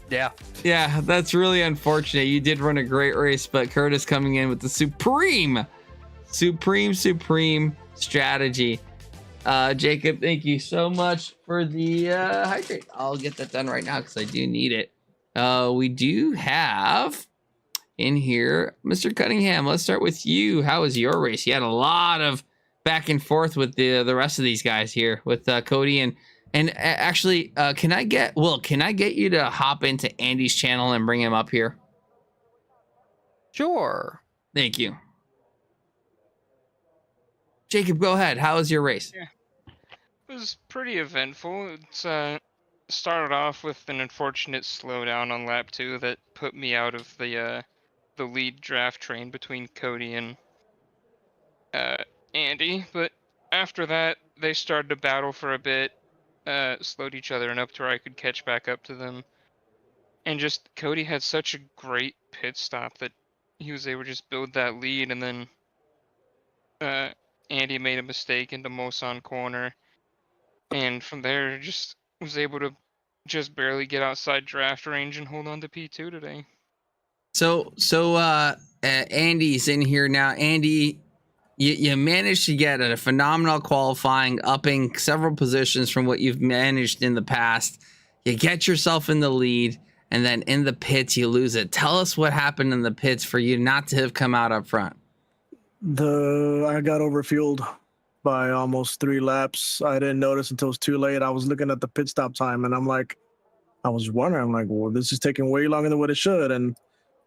Yeah. Yeah, that's really unfortunate. You did run a great race, but Curtis coming in with the supreme strategy. Jacob, thank you so much for the hydrate. I'll get that done right now because I do need it. We do have in here Mr. Cunningham. Let's start with you. How was your race? You had a lot of back and forth with the rest of these guys here with Cody and actually, can I get you to hop into Andy's channel and bring him up here? Sure. Thank you. Jacob, go ahead. How was your race? Yeah. It was pretty eventful. It's started off with an unfortunate slowdown on lap 2 that put me out of the lead draft train between Cody and Andy. But after that, they started to battle for a bit, slowed each other enough to where I could catch back up to them. And just Cody had such a great pit stop that he was able to just build that lead, and then Andy made a mistake into Mosan corner, and from there just was able to just barely get outside draft range and hold on to P2 today. So Andy's in here now. Andy, you managed to get a phenomenal qualifying, upping several positions from what you've managed in the past. You get yourself in the lead, and then in the pits you lose it. Tell us what happened in the pits for you not to have come out up front. I got overfueled by almost 3 laps. I didn't notice until it was too late. I was looking at the pit stop time, and I was wondering, well, this is taking way longer than what it should. And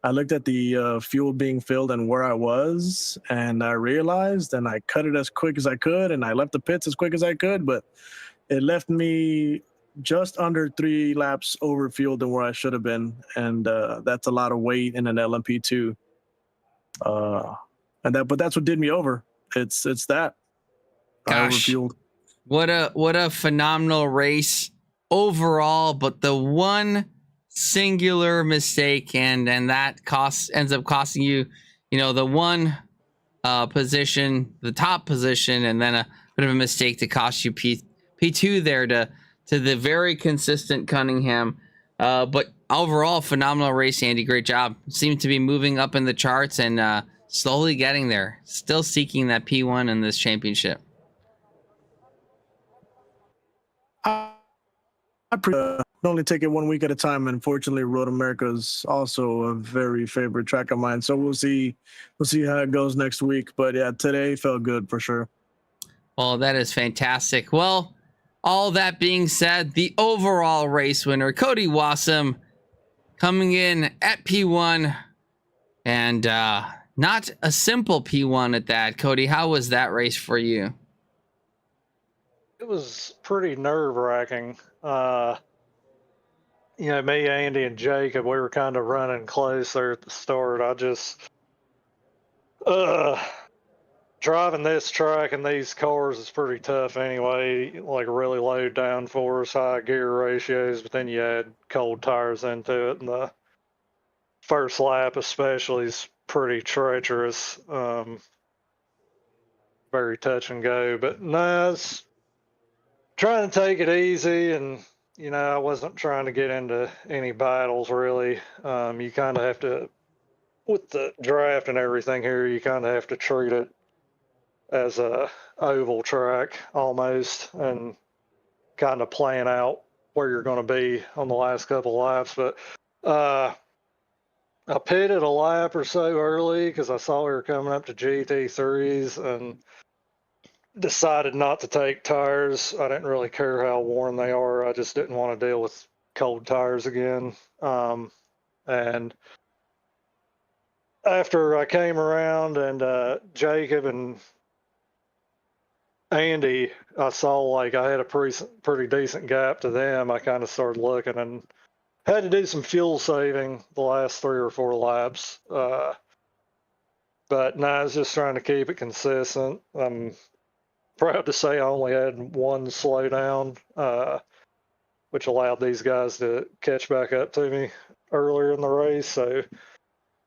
I looked at the fuel being filled and where I was, and I realized, and I cut it as quick as I could, and I left the pits as quick as I could, but it left me just under 3 laps overfueled than where I should have been. And that's a lot of weight in an LMP2. But that's what did me over. It's that. Gosh, overfueled. What a phenomenal race overall, but the one singular mistake and that ends up costing you, the one position, the top position, and then a bit of a mistake to cost you P2 there to the very consistent Cunningham. But overall, phenomenal race, Andy. Great job. Seemed to be moving up in the charts and slowly getting there. Still seeking that P1 in this championship. I only take it 1 week at a time. Unfortunately, Road America is also a very favorite track of mine. So we'll see how it goes next week. But yeah, today felt good for sure. Well, that is fantastic. Well, all that being said, the overall race winner, Cody Wassam, coming in at P1, and not a simple P1 at that. Cody, how was that race for you? It was pretty nerve-wracking. Me, Andy, and Jacob, we were kind of running close there at the start. I just driving this track and these cars is pretty tough anyway, like really low downforce, high gear ratios, but then you add cold tires into it, and the first lap especially is pretty treacherous, very touch and go. But no, it's trying to take it easy, and I wasn't trying to get into any battles really. You kind of have to, with the draft and everything here, you kind of have to treat it as a oval track almost, and kind of plan out where you're going to be on the last couple laps. But I pitted a lap or so early because I saw we were coming up to GT3s and decided not to take tires. I didn't really care how worn they are. I just didn't want to deal with cold tires again. And after I came around and Jacob and Andy, I saw like I had a pretty decent gap to them. I kind of started looking and had to do some fuel saving the last 3 or 4 laps. But no, I was just trying to keep it consistent. proud to say I only had one slowdown, which allowed these guys to catch back up to me earlier in the race. So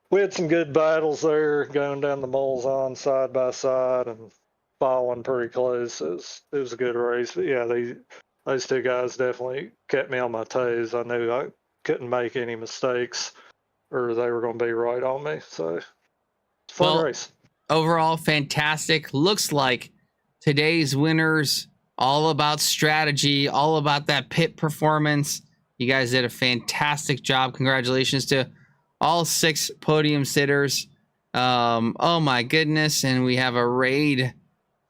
we had some good battles there, going down the Mulzon side by side and following pretty close. It was a good race. But yeah, those two guys definitely kept me on my toes. I knew I couldn't make any mistakes or they were going to be right on me. So fun race. Overall, fantastic. Looks like today's winners, all about strategy, all about that pit performance. You guys did a fantastic job. Congratulations to all 6 podium sitters. Oh my goodness. And we have a raid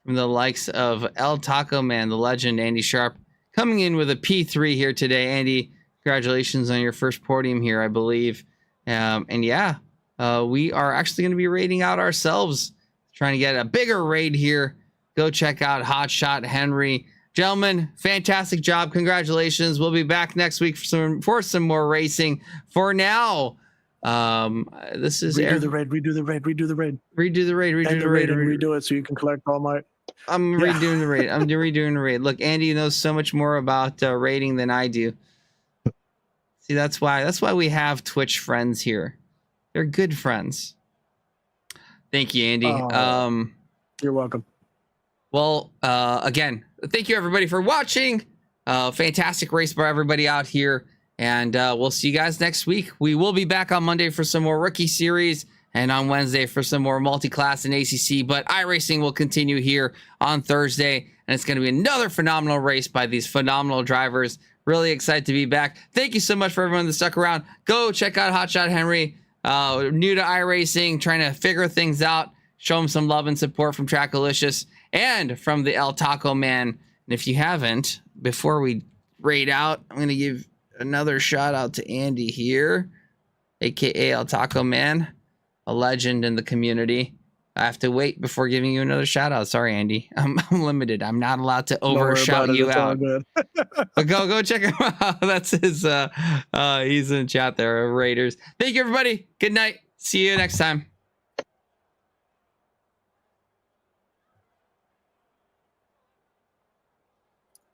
from the likes of El Taco Man, the legend, Andy Sharp, coming in with a P3 here today. Andy, congratulations on your first podium here, I believe. And yeah, we are actually going to be raiding out ourselves, trying to get a bigger raid here. Go check out Hot Shot Henry. Gentlemen, fantastic job. Congratulations. We'll be back next week for some more racing. For now, this is redo the raid. Redo the raid. Redo it so you can collect all my. I'm redoing the raid. I'm redoing the raid. Look, Andy knows so much more about raiding than I do. See, that's why we have Twitch friends here. They're good friends. Thank you, Andy. You're welcome. Well, again, thank you everybody for watching. Fantastic race by everybody out here. And we'll see you guys next week. We will be back on Monday for some more rookie series and on Wednesday for some more multi-class and ACC. But iRacing will continue here on Thursday. And it's going to be another phenomenal race by these phenomenal drivers. Really excited to be back. Thank you so much for everyone that stuck around. Go check out Hot Shot Henry. New to iRacing, trying to figure things out. Show him some love and support from Trackalicious and from the El Taco Man. And if you haven't, before we raid out, I'm going to give another shout out to Andy here, aka El Taco Man, a legend in the community. I have to wait before giving you another shout out. Sorry, Andy. I'm limited. I'm not allowed to overshout you out. But go check him out. That's his he's in chat there, Raiders. Thank you, everybody. Good night. See you next time.